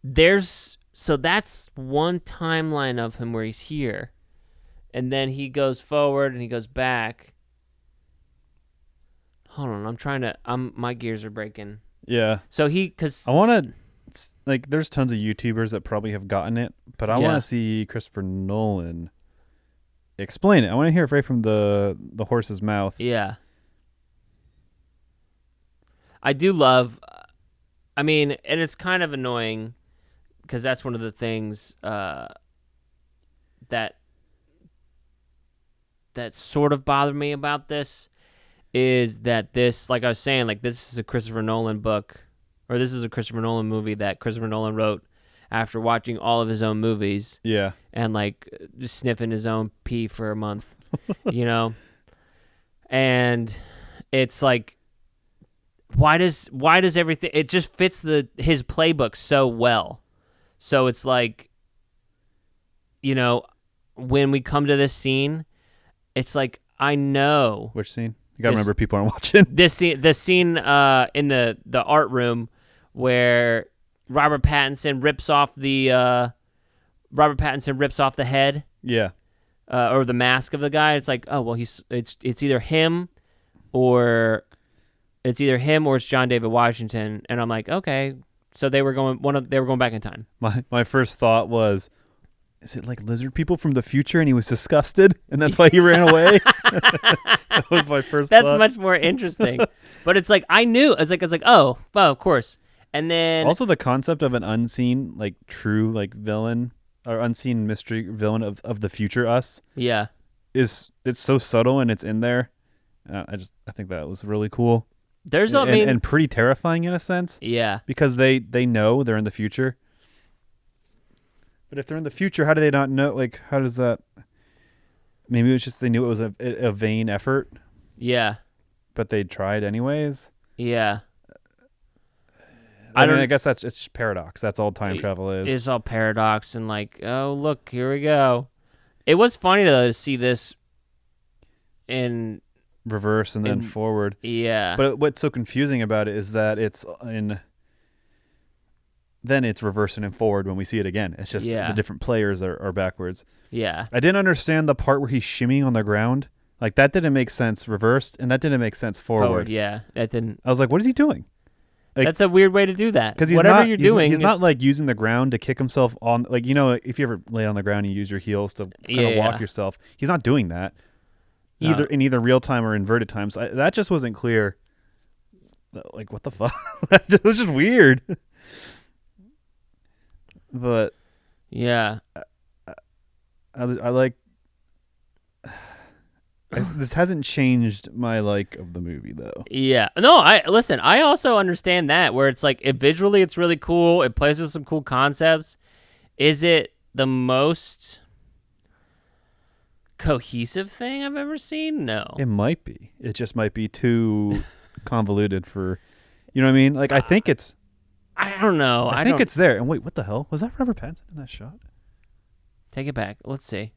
that's one timeline of him where he's here. And then he goes forward and he goes back. Hold on, my gears are breaking. Yeah. So I want to, like, there's tons of YouTubers that probably have gotten it, but I want to see Christopher Nolan explain it. I want to hear it right from the horse's mouth. Yeah. I do love, and it's kind of annoying because that's one of the things that sort of bothered me about this is that this, like I was saying, like this is a Christopher Nolan book, or this is a Christopher Nolan movie that Christopher Nolan wrote after watching all of his own movies. Yeah. And like just sniffing his own pee for a month, you know? And it's like, why does everything, it just fits his playbook so well. So it's like, you know, when we come to this scene, it's like, I know. Which scene? You gotta remember people aren't watching. The scene in the art room where Robert Pattinson rips off the head. Yeah. Or the mask of the guy. It's like, oh well, it's either him or it's John David Washington, and I'm like, okay, so they were going back in time. My first thought was, is it like lizard people from the future and he was disgusted and that's why he ran away? That was my first thought. That's much more interesting. But it's like, I knew. I was like, oh, well, of course. And then also the concept of an unseen, like true, like villain or unseen mystery villain of the future us. Yeah. It's so subtle and it's in there. I think that was really cool. And pretty terrifying in a sense. Yeah. Because they know they're in the future. But if they're in the future, how do they not know? Like, how does that? Maybe it was just they knew it was a vain effort. Yeah. But they tried anyways. Yeah. I guess it's just paradox. That's all time travel is. It's all paradox and like, oh look, here we go. It was funny though to see this in reverse and then forward. Yeah. But what's so confusing about it is that then it's reversing and forward when we see it again. It's just the different players are backwards. Yeah. I didn't understand the part where he's shimmying on the ground. Like, that didn't make sense reversed, and that didn't make sense forward. Yeah. That didn't. I was like, what is he doing? Like, that's a weird way to do that. Because he's not like using the ground to kick himself on. Like, you know, if you ever lay on the ground and you use your heels to kind of walk yourself, he's not doing that. Either real time or inverted time. So that just wasn't clear. Like, what the fuck? It was just weird. But yeah, I like this hasn't changed my like of the movie though. Yeah, no, I also understand that where it's like visually it's really cool. It plays with some cool concepts. Is it the most cohesive thing I've ever seen. No, It might be. It just might be too convoluted for, you know what I mean? Like I think it's. I don't know. I think it's there. And wait, what the hell was that? Robert Pattinson in that shot? Take it back. Let's see.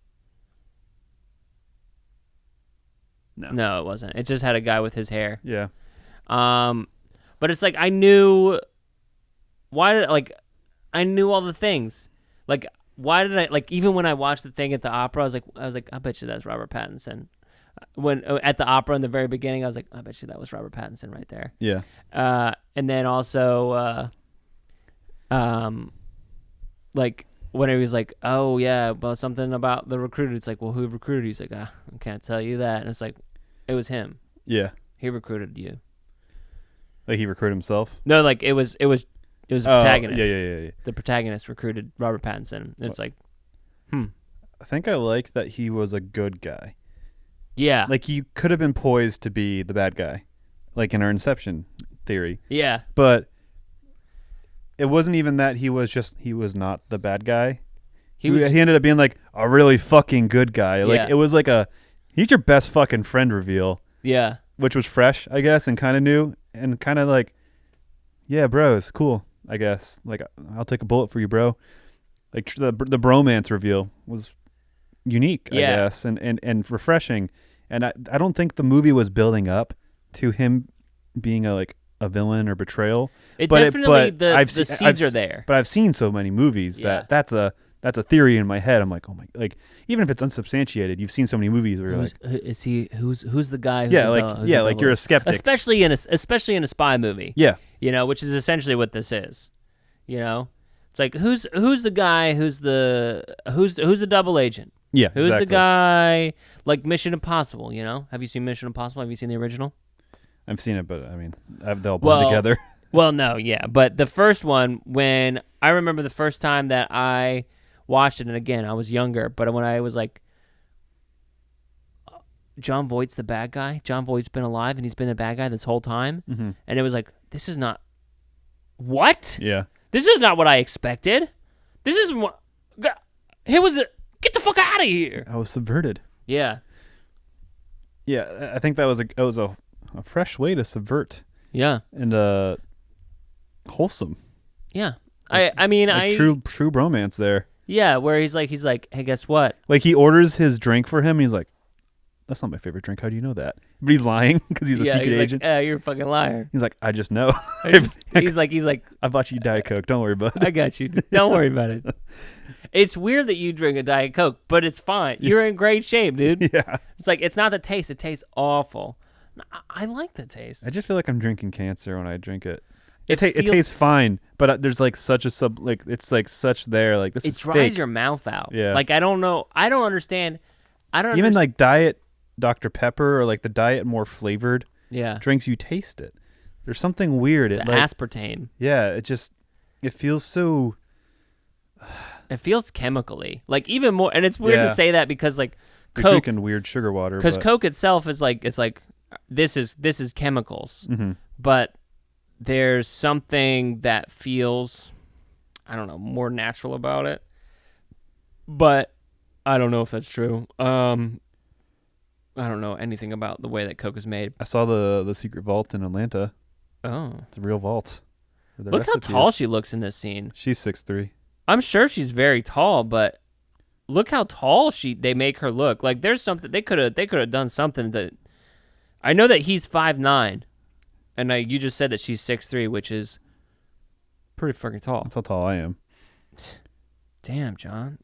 No, it wasn't. It just had a guy with his hair. Yeah. But it's like I knew. I knew all the things. Like, why did I like? Even when I watched the thing at the opera, I was like, I bet you that's Robert Pattinson. When at the opera in the very beginning, I was like, I bet you that was Robert Pattinson right there. Yeah. And then also, like when he was like, oh yeah, well something about the recruiter. It's like, well, who recruited you? He's like, I can't tell you that. And it's like, it was him. Yeah. He recruited you. Like he recruited himself? No, like it was the protagonist. Yeah. The protagonist recruited Robert Pattinson. And it's like, I think I like that he was a good guy. yeah. Like he could have been poised to be the bad guy, like in our Inception theory. Yeah. But it wasn't even that he was not the bad guy. He ended up being like a really fucking good guy. Like it was like he's your best fucking friend reveal. Yeah. Which was fresh, I guess, and kind of new and kind of like, yeah, bro, it's cool, I guess. Like I'll take a bullet for you, bro. Like the bromance reveal was unique, I guess, and refreshing. And I don't think the movie was building up to him being a villain or betrayal. The seeds are there. But I've seen so many movies that that's a theory in my head. I'm like, oh my, like even if it's unsubstantiated, you've seen so many movies where you're like, is he who's the guy? Like you're a skeptic, especially in a spy movie. Yeah, which is essentially what this is. It's like who's the guy? Who's the double agent? Yeah, who's exactly. the guy? Like Mission Impossible. Have you seen Mission Impossible? Have you seen the original? I've seen it, but I mean, they all blend together. Well, no, yeah, but the first one, when I remember the first time that I watched it, and again, I was younger, but when I was like, John Voight's the bad guy. John Voight's been alive, and he's been the bad guy this whole time. Mm-hmm. And it was like, this is not what? Yeah, this is not what I expected. This is what it was. Get the fuck out of here! I was subverted. Yeah, yeah. I think that was a fresh way to subvert. Yeah, and wholesome. Yeah, I mean, true bromance there. Yeah, where he's like, hey, guess what? Like he orders his drink for him, and he's like, that's not my favorite drink. How do you know that? But he's lying because he's a secret agent. Like, you're a fucking liar. He's like, I just know. He's like, I bought you Diet Coke. Don't worry about it. I got you. Don't worry about it. It's weird that you drink a Diet Coke, but it's fine. You're in great shape, dude. Yeah. It's like, it's not the taste. It tastes awful. I like the taste. I just feel like I'm drinking cancer when I drink it. It tastes fine, but there's like such a it's like such there. Like this is fake. It dries your mouth out. Yeah. Like, I don't know. I don't understand. Even like Diet Dr. Pepper or like the Diet more flavored drinks, you taste it. There's something weird. The aspartame. Yeah. It feels so. It feels chemically. Like even more. And it's weird to say that because like You're Coke. drinking weird sugar water. Because Coke itself is like, it's like, this is chemicals. Mm-hmm. But there's something that feels, I don't know, more natural about it. But I don't know if that's true. I don't know anything about the way that Coke is made. I saw the secret vault in Atlanta. Oh. It's a real vault. Look how tall she looks in this scene. She's 6'3". I'm sure she's very tall, but look how tall they make her look. Like there's something they could have done something that. I know that he's 5'9", and you just said that she's 6'3", which is pretty freaking tall. That's how tall I am. Damn, John.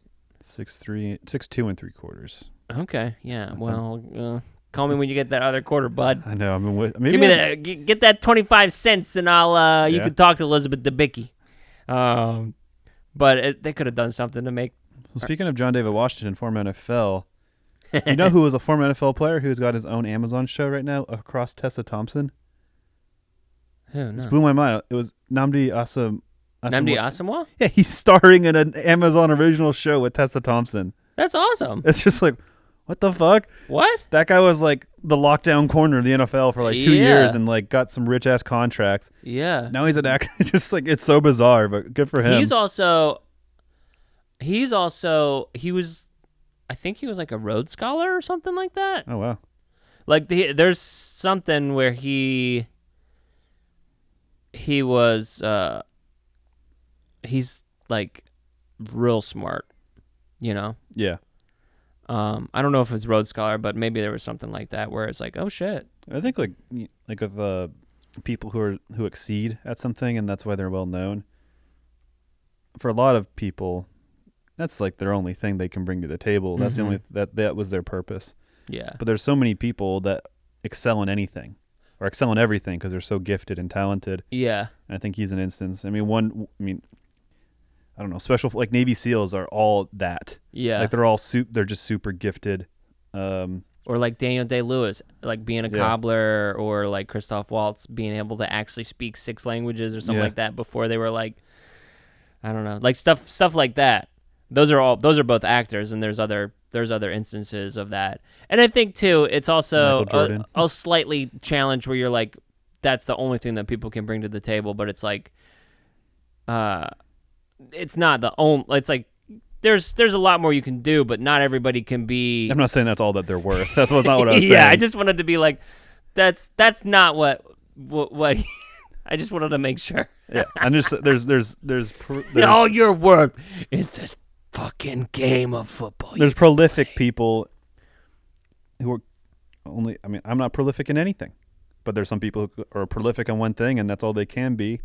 6'3", 6'2" and 3/4. Okay, yeah. Well, call me when you get that other quarter, bud. I know. Give me that. Get that 25 cents, and I'll. You can talk to Elizabeth Debicki. But they could have done something to make. Well, speaking of John David Washington, former NFL, you know who was a former NFL player who's got his own Amazon show right now across Tessa Thompson? Who? No. This blew my mind. It was Nnamdi Asomugha. Nnamdi Asomugha? Yeah, he's starring in an Amazon original show with Tessa Thompson. That's awesome. It's just like, what the fuck? What? That guy was like the lockdown corner of the NFL for like 2 years and like got some rich ass contracts. Yeah. Now he's an actor. Just like, it's so bizarre, but good for him. He was I think he was like a Rhodes Scholar or something like that. Oh wow. Like there's something where he was he's like real smart, you know. Yeah. I don't know if it's Rhodes Scholar, but maybe there was something like that where it's like, oh shit. I think like with the people who exceed at something, and that's why they're well known. For a lot of people, that's like their only thing they can bring to the table. That's the only that was their purpose. Yeah. But there's so many people that excel in anything or excel in everything because they're so gifted and talented. Yeah. And I think he's an instance. I don't know. Special like Navy SEALs are all that. Yeah. Like they're just super gifted. Or like Daniel Day-Lewis, like being a cobbler, or like Christoph Waltz being able to actually speak 6 languages or something like that before they were like, I don't know, like stuff like that. Those are both actors, and there's other instances of that. And I think too, it's also a slightly challenge where you're like, that's the only thing that people can bring to the table, but it's like, it's not the only. It's like there's a lot more you can do, but not everybody can be. I'm not saying that's all that they're worth. That's not what I was saying. Yeah, I just wanted to be like, that's not what I just wanted to make sure. Yeah, and there's all you're worth is this fucking game of football. There's prolific people who are only. I mean, I'm not prolific in anything, but there's some people who are prolific in one thing, and that's all they can be,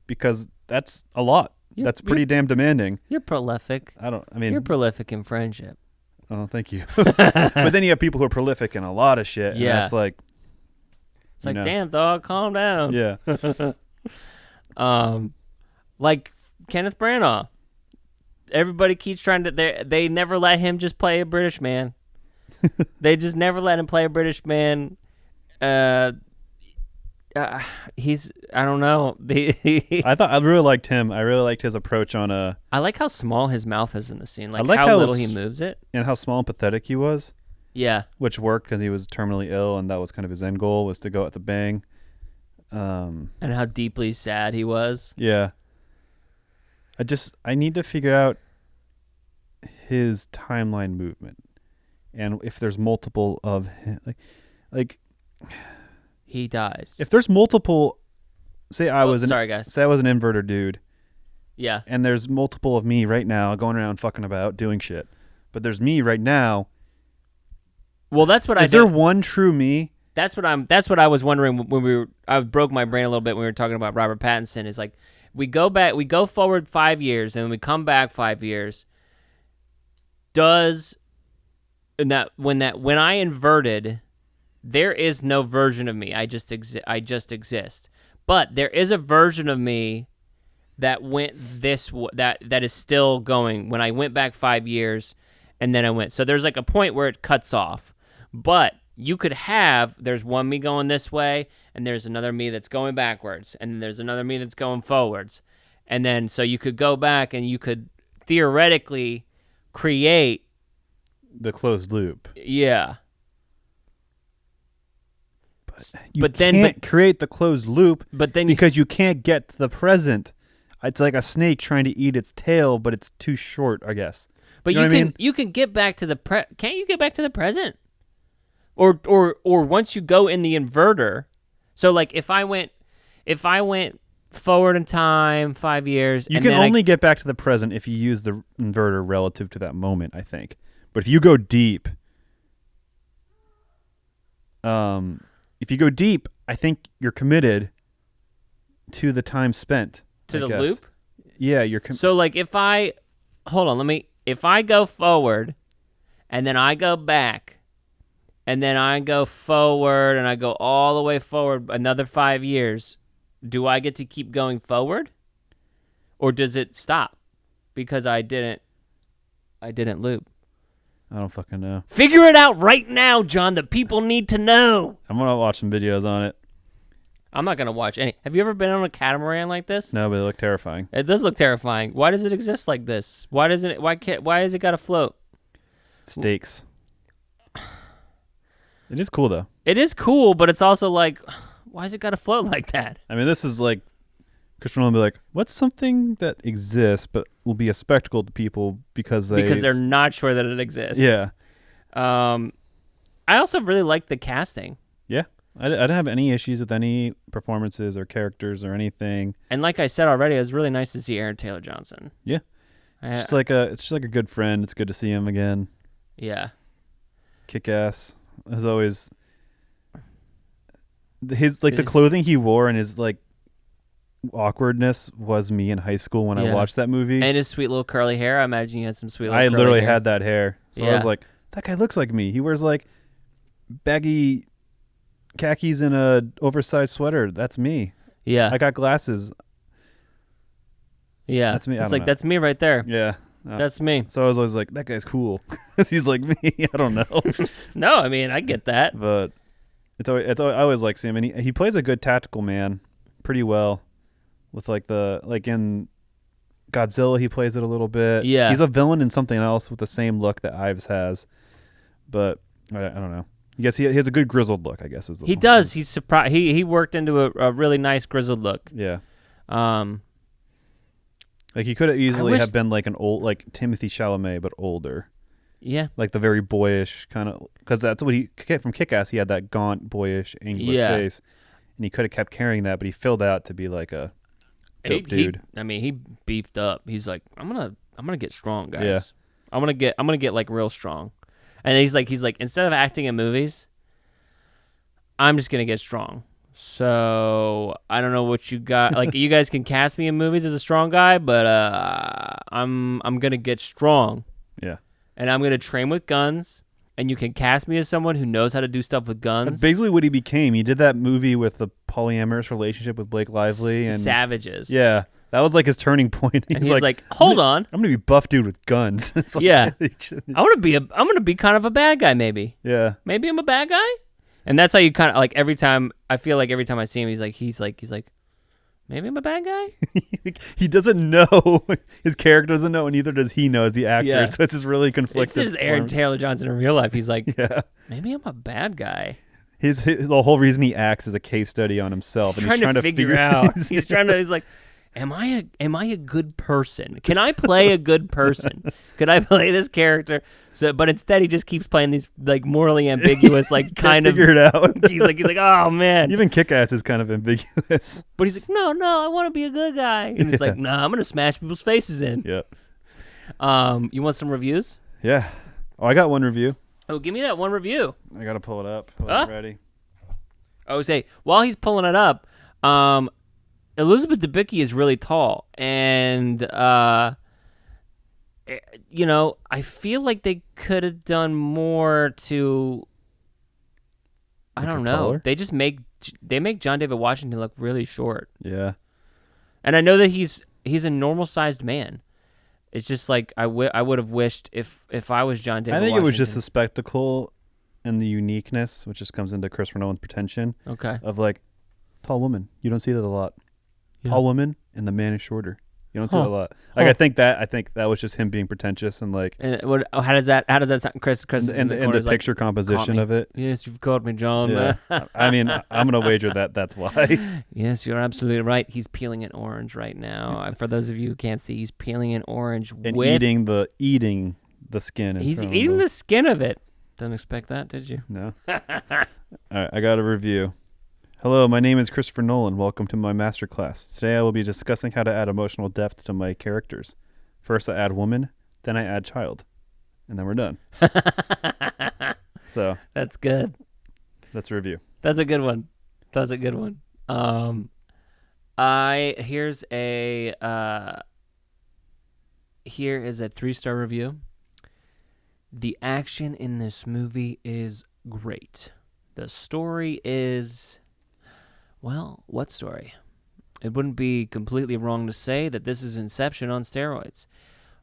because that's a lot. That's pretty damn demanding. You're prolific. You're prolific in friendship. Oh, thank you. But then you have people who are prolific in a lot of shit. Yeah. And it's like, damn, dog, calm down. Yeah. Like Kenneth Branagh. Everybody keeps trying to. They never let him just play a British man. They just never let him play a British man. He's, I don't know. I really liked him. I really liked his approach on I like how small his mouth is in the scene. Like, I like how little he moves it. And how small and pathetic he was. Yeah. Which worked because he was terminally ill, and that was kind of his end goal, was to go at the bang. And how deeply sad he was. Yeah. I need to figure out his timeline movement. And if there's multiple of him, like he dies. If there's multiple, say I was an inverter dude. Yeah. And there's multiple of me right now going around fucking about doing shit. But there's me right now. Well, that's what Is there one true me? That's what I was wondering when I broke my brain a little bit when we were talking about Robert Pattinson. Is like, we go forward 5 years, and then we come back 5 years. When I inverted, there is no version of me. I just exist. But there is a version of me that went that is still going when I went back 5 years, and then I went. So there's like a point where it cuts off. But you could there's one me going this way, and there's another me that's going backwards, and then there's another me that's going forwards. And then so you could go back and you could theoretically create the closed loop. Yeah. But then you can't create the closed loop because you can't get to the present. It's like a snake trying to eat its tail, but it's too short, I guess. But you can get back to the can't you get back to the present? Or once you go in the inverter. So like if I went forward in time 5 years, you can only get back to the present if you use the inverter relative to that moment, I think. But if you go deep, I think you're committed to the time spent. To the loop? Yeah, so like if I go forward, and then I go back, and then I go forward, and I go all the way forward another 5 years, do I get to keep going forward? Or does it stop because I didn't loop? I don't fucking know. Figure it out right now, John. The people need to know. I'm going to watch some videos on it. I'm not going to watch any. Have you ever been on a catamaran like this? No, but they look terrifying. It does look terrifying. Why does it exist like this? Why has it got to float? Stakes. It is cool, though. It is cool, but it's also like, why has it got to float like that? I mean, this is like, Christian will be like, what's something that exists, but will be a spectacle to people because they're not sure that it exists. Yeah. I also really liked the casting. Yeah. I didn't have any issues with any performances or characters or anything. And like I said already, it was really nice to see Aaron Taylor Johnson. Yeah. It's just like a good friend. It's good to see him again. Yeah. Kick ass. As always, the clothing he wore and his like awkwardness was me in high school when I watched that movie. And his sweet little curly hair. I imagine he had some sweet little I curly literally hair. had that hair. So I was like, that guy looks like me. He wears like baggy khakis and a oversized sweater. That's me. Yeah. I got glasses. Yeah. That's me. It's like, that's me right there. Yeah. That's me. So I was always like, that guy's cool. He's like me. I don't know. No, I mean, I get that. But I always like seeing him. And he plays a good tactical man pretty well. With like in Godzilla, he plays it a little bit. Yeah. He's a villain in something else with the same look that Ives has. But I don't know. I guess he has a good grizzled look, I guess. He does. He's surprised. He worked into a really nice grizzled look. Yeah. Like he could have easily have been like an old, like Timothy Chalamet, but older. Yeah. Like the very boyish kind of, because that's what he from Kick-Ass. He had that gaunt, boyish, angular face, and he could have kept carrying that, but he filled out to be like a dope dude. He beefed up. He's like, I'm gonna get strong, guys. Yeah. I'm gonna get like real strong. And he's like, instead of acting in movies, I'm just gonna get strong. So I don't know what you got. Like, you guys can cast me in movies as a strong guy, but I'm gonna get strong. Yeah. And I'm gonna train with guns. And you can cast me as someone who knows how to do stuff with guns. That's basically what he became. He did that movie with the polyamorous relationship with Blake Lively and Savages. Yeah. That was like his turning point. He's like, hold on. I'm gonna be buff dude with guns. Like, yeah. I'm gonna be kind of a bad guy, maybe. Yeah. Maybe I'm a bad guy. And that's how you kind of like every time I see him, he's like, maybe I'm a bad guy. He doesn't know. His character doesn't know, and neither does he know as the actor. Yeah. So it's just really conflicted. It's just Aaron Taylor Johnson in real life. He's like, maybe I'm a bad guy. The whole reason he acts is a case study on himself. He's and trying to figure out. He's like, am I a good person? Can I play a good person? Could I play this character? But instead he just keeps playing these like morally ambiguous, like kind of figure it out. he's like, oh man. Even Kick-Ass is kind of ambiguous. But he's like, no, I want to be a good guy. And it's like, I'm gonna smash people's faces in. Yeah. You want some reviews? Yeah. Oh, I got one review. Oh, give me that one review. I gotta pull it up. It ready. Oh, say while he's pulling it up, Elizabeth Debicki is really tall, and I feel like they could have done more to. I don't know. Taller? They make John David Washington look really short. Yeah. And I know that he's a normal sized man. It's just like I would have wished if I was John David. I think Washington, it was just the spectacle and the uniqueness, which just comes into Christopher Nolan's pretension. Okay. Of like tall woman, you don't see that a lot. Yeah. Tall woman and the man is shorter. You don't see that a lot. Like I think that was just him being pretentious and like. And how does that sound, Chris? And the picture composition of it. Yes, you've caught me, John. Yeah. I mean, I'm gonna wager that's why. Yes, you're absolutely right. He's peeling an orange right now. For those of you who can't see, he's peeling an orange and eating the skin. He's eating the skin of it. Didn't expect that, did you? No. All right, I got a review. Hello, my name is Christopher Nolan. Welcome to my masterclass. Today I will be discussing how to add emotional depth to my characters. First I add woman, then I add child, and then we're done. So that's good. That's a review. That's a good one. Here is a 3-star review. The action in this movie is great. The story is, well, what story? It wouldn't be completely wrong to say that this is Inception on steroids.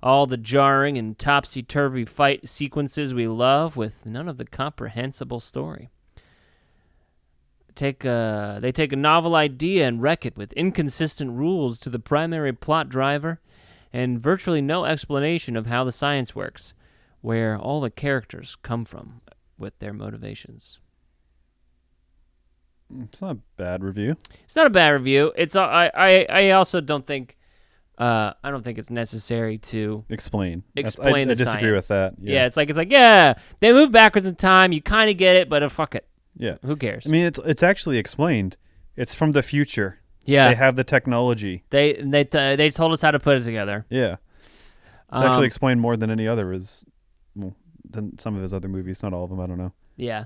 All the jarring and topsy-turvy fight sequences we love with none of the comprehensible story. They take a novel idea and wreck it with inconsistent rules to the primary plot driver and virtually no explanation of how the science works, where all the characters come from with their motivations. It's not a bad review. It's not a bad review. I also don't think I don't think it's necessary to explain the I disagree science. with that. Yeah, it's like yeah, they move backwards in time. You kind of get it, but fuck it. Yeah, who cares? I mean, it's actually explained. It's from the future. Yeah, they have the technology. They told us how to put it together. Yeah, it's actually explained more than any other than some of his other movies. Not all of them. I don't know. Yeah.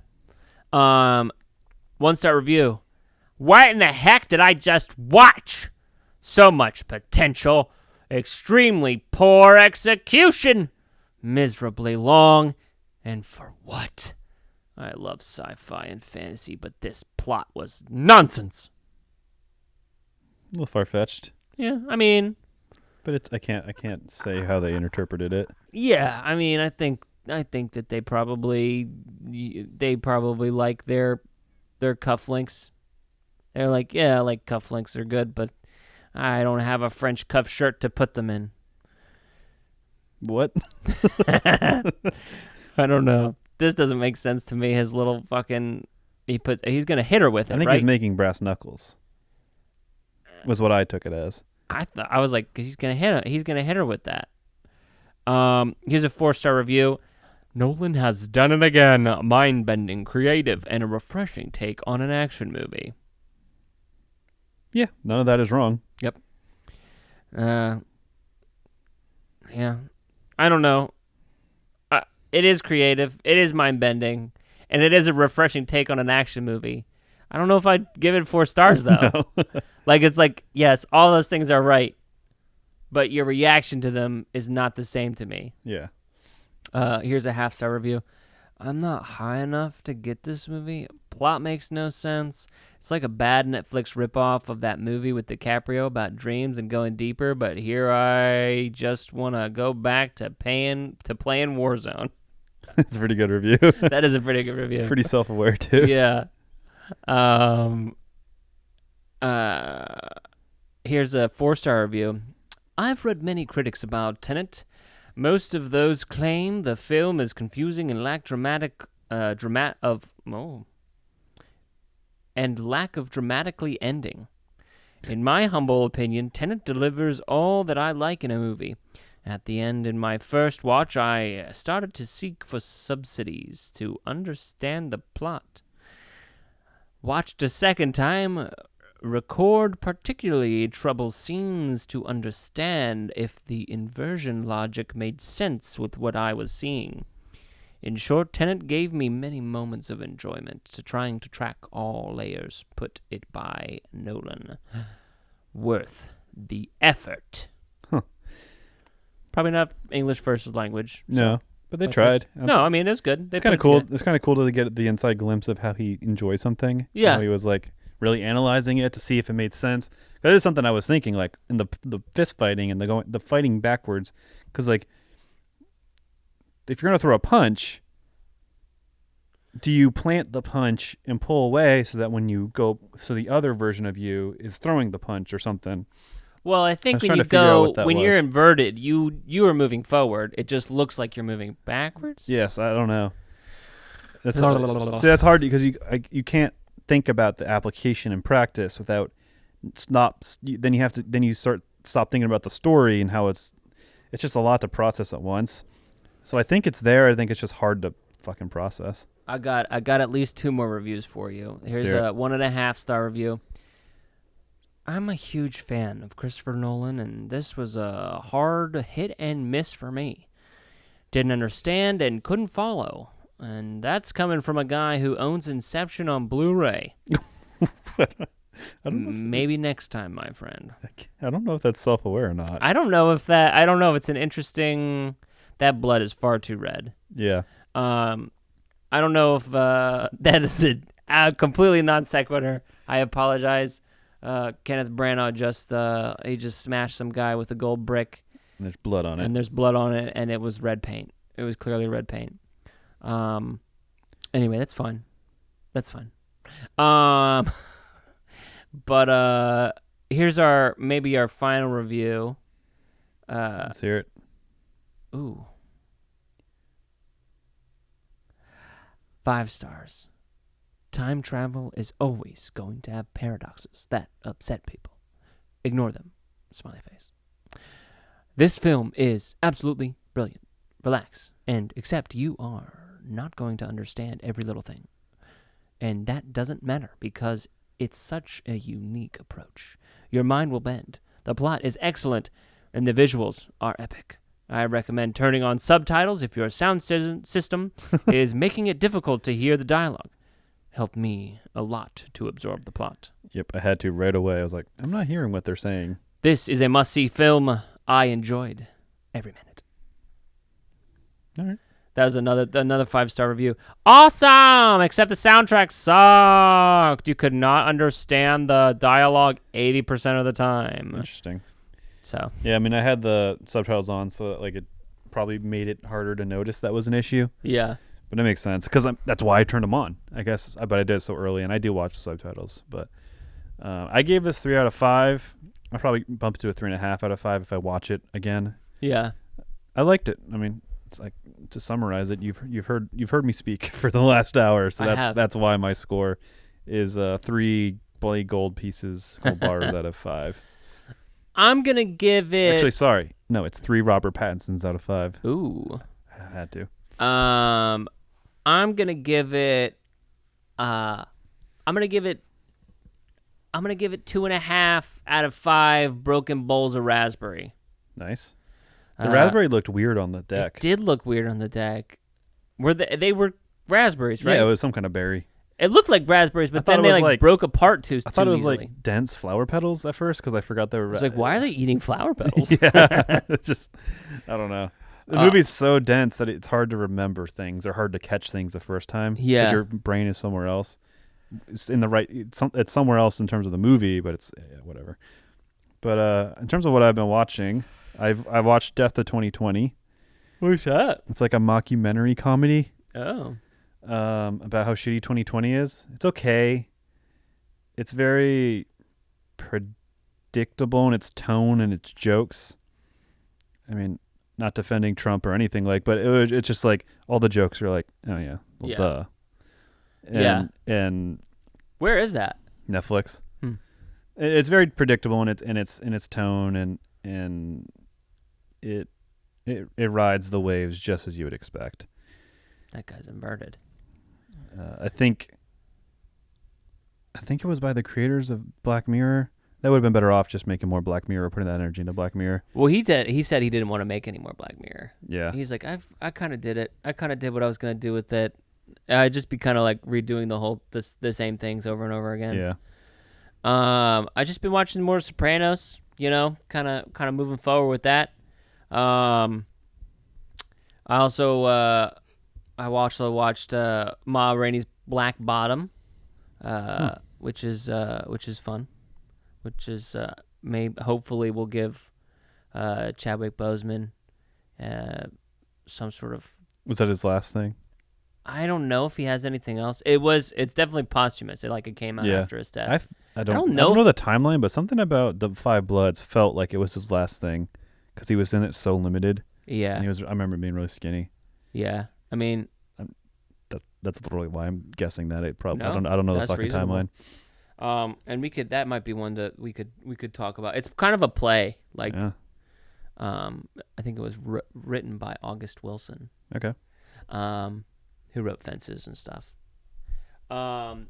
1-star review. What in the heck did I just watch? So much potential. Extremely poor execution. Miserably long. And for what? I love sci-fi and fantasy, but this plot was nonsense. A little far-fetched. Yeah, I mean, but I can't say how they interpreted it. Yeah, I mean, I think that they probably like their cufflinks. They're like, yeah, like cufflinks are good, but I don't have a French cuff shirt to put them in. What? I don't know. This doesn't make sense to me. His little fucking he's gonna hit her with it. I think right? He's making brass knuckles. Was what I took it as. I was like, 'cause he's gonna hit her. He's gonna hit her with that. Here's a 4-star review. Nolan has done it again. Mind-bending, creative, and a refreshing take on an action movie. Yeah, none of that is wrong. Yep. Yeah. I don't know. It is creative. It is mind-bending. And it is a refreshing take on an action movie. I don't know if I'd give it 4 stars, though. No. It's like, yes, all those things are right. But your reaction to them is not the same to me. Yeah. Here's a 1/2-star review. I'm not high enough to get this movie. Plot makes no sense. It's like a bad Netflix ripoff of that movie with DiCaprio about dreams and going deeper, but here I just want to go back to playing Warzone. That's a pretty good review. That is a pretty good review. Pretty self-aware, too. Yeah. Here's a 4-star review. I've read many critics about Tenet. Most of those claim the film is confusing and lack lack of dramatically ending. In my humble opinion, Tenet delivers all that I like in a movie. At the end, in my first watch, I started to seek for subsidies to understand the plot. Watched a second time, record particularly trouble scenes to understand if the inversion logic made sense with what I was seeing. In short, Tenet gave me many moments of enjoyment to trying to track all layers. Put it by Nolan. Worth the effort. Huh. Probably not English versus language. No, but they tried. I mean, it was good. It's kind of cool. It's kind of cool to get the inside glimpse of how he enjoys something. Yeah. How he was like really analyzing it to see if it made sense. That is something I was thinking, like in the fist fighting and the fighting backwards, because like if you're gonna throw a punch, do you plant the punch and pull away so that when you go, so the other version of you is throwing the punch or something? Well, I think when you're inverted, you are moving forward. It just looks like you're moving backwards. Yes, I don't know. That's hard because you can't think about the application in practice without stop thinking about the story and how it's just a lot to process at once. So I think it's there. I think it's just hard to fucking process. I got at least 2 more reviews for you. Here's a 1.5-star review. I'm a huge fan of Christopher Nolan, and this was a hard hit and miss for me. Didn't understand and couldn't follow. And that's coming from a guy who owns Inception on Blu-ray. Maybe next time, my friend. I don't know if that's self-aware or not. I don't know if it's an interesting... That blood is far too red. Yeah. I don't know if that is a completely non sequitur. I apologize. Kenneth Branagh just smashed some guy with a gold brick. And there's blood on it. And there's blood on it, and it was red paint. It was clearly red paint. Anyway, that's fine. That's fine. But here's our final review. Let's hear it. Ooh. 5 stars. Time travel is always going to have paradoxes that upset people. Ignore them. Smiley face. This film is absolutely brilliant. Relax and accept you are not going to understand every little thing. And that doesn't matter because it's such a unique approach. Your mind will bend. The plot is excellent and the visuals are epic. I recommend turning on subtitles if your sound system is making it difficult to hear the dialogue. Helped me a lot to absorb the plot. Yep, I had to right away. I was like, I'm not hearing what they're saying. This is a must-see film. I enjoyed every minute. All right. That was another 5-star review. Awesome! Except the soundtrack sucked. You could not understand the dialogue 80% of the time. Interesting. So yeah, I mean, I had the subtitles on, so that, like, it probably made it harder to notice that was an issue. yeah. But it makes sense because that's why I turned them on, I guess. But I did it so early, and I do watch the subtitles. But I gave this 3 out of 5. I'll probably bump it to a 3.5 out of 5 if I watch it again. Yeah. I liked it. I mean, it's like, to summarize it, you've heard me speak for the last hour, so that's why my score is 3 bloody gold bars out of 5. I'm gonna give it. Actually, sorry, no, it's 3 Robert Pattinsons out of 5. Ooh. I had to. I'm gonna give it. I'm gonna give it 2.5 out of 5 broken bowls of raspberry. Nice. The raspberry looked weird on the deck. It did look weird on the deck. They were raspberries, right? Yeah, it was some kind of berry. It looked like raspberries, but then they like broke apart too. I thought it was easily. like dense flower petals at first because I forgot they were. I was like, why are they eating flower petals? Yeah, it's just, I don't know. The movie's so dense that it's hard to remember things or hard to catch things the first time. Yeah, because your brain is somewhere else. It's in the right. It's somewhere else in terms of the movie, but it's whatever. But in terms of what I've been watching, I've watched Death of 2020. What's that? It's like a mockumentary comedy. Oh. About how shitty 2020 is. It's okay. It's very predictable in its tone and its jokes. I mean, not defending Trump or anything but it's just like all the jokes are like, oh yeah, well, yeah. duh. And where is that? Netflix. It's very predictable in its tone and it rides the waves just as you would expect. That guy's inverted. I think it was by the creators of Black Mirror. That would have been better off just making more Black Mirror, putting that energy into Black Mirror. Well, he said he didn't want to make any more Black Mirror. Yeah. He's like, I kind of did it. I kind of did what I was going to do with it. I'd just be kind of like redoing the same things over and over again. Yeah. I just been watching more Sopranos, kind of moving forward with that. I also I watched Ma Rainey's Black Bottom, which is fun, which is hopefully will give Chadwick Boseman some sort of. Was that his last thing? I don't know if he has anything else. It's definitely posthumous. It came out after his death. I don't know the timeline, but something about the Five Bloods felt like it was his last thing because he was in it so limited. Yeah, and I remember being really skinny. Yeah, I mean, that's literally why I'm guessing that it probably. No, I don't know the fucking reasonable. timeline. And that might be one that we could talk about. It's kind of a play, I think it was written by August Wilson. Okay. Who wrote Fences and stuff. Well,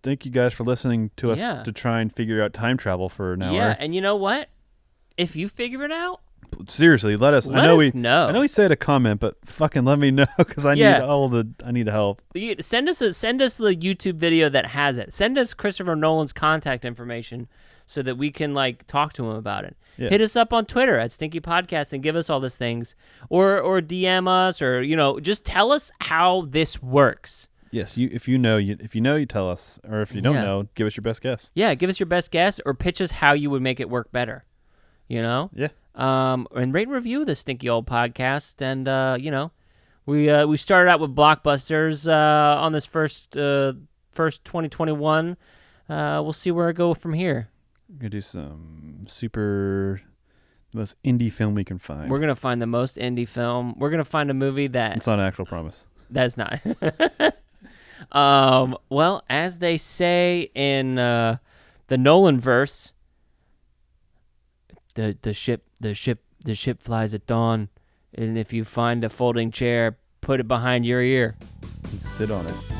thank you guys for listening to us to try and figure out time travel for an hour. Yeah, and you know what? If you figure it out, seriously, let us know. I know we said a comment, but fucking let me know because I need help. Send us the YouTube video that has it. Send us Christopher Nolan's contact information so that we can talk to him about it. Yeah. Hit us up on Twitter at Stinky Podcast and give us all these things, or DM us, or just tell us how this works. Yes, if you know, you tell us, or if you don't know, give us your best guess. Yeah, give us your best guess, or pitch us how you would make it work better. Yeah. And rate and review the Stinky Old Podcast, and we started out with blockbusters on this first 2021. We'll see where I go from here. We're gonna do some the most indie film we can find. We're gonna find the most indie film. We're gonna find a movie that. It's not an actual promise. That's not. Well, as they say in the Nolan verse, the ship flies at dawn, and if you find a folding chair, put it behind your ear. And sit on it.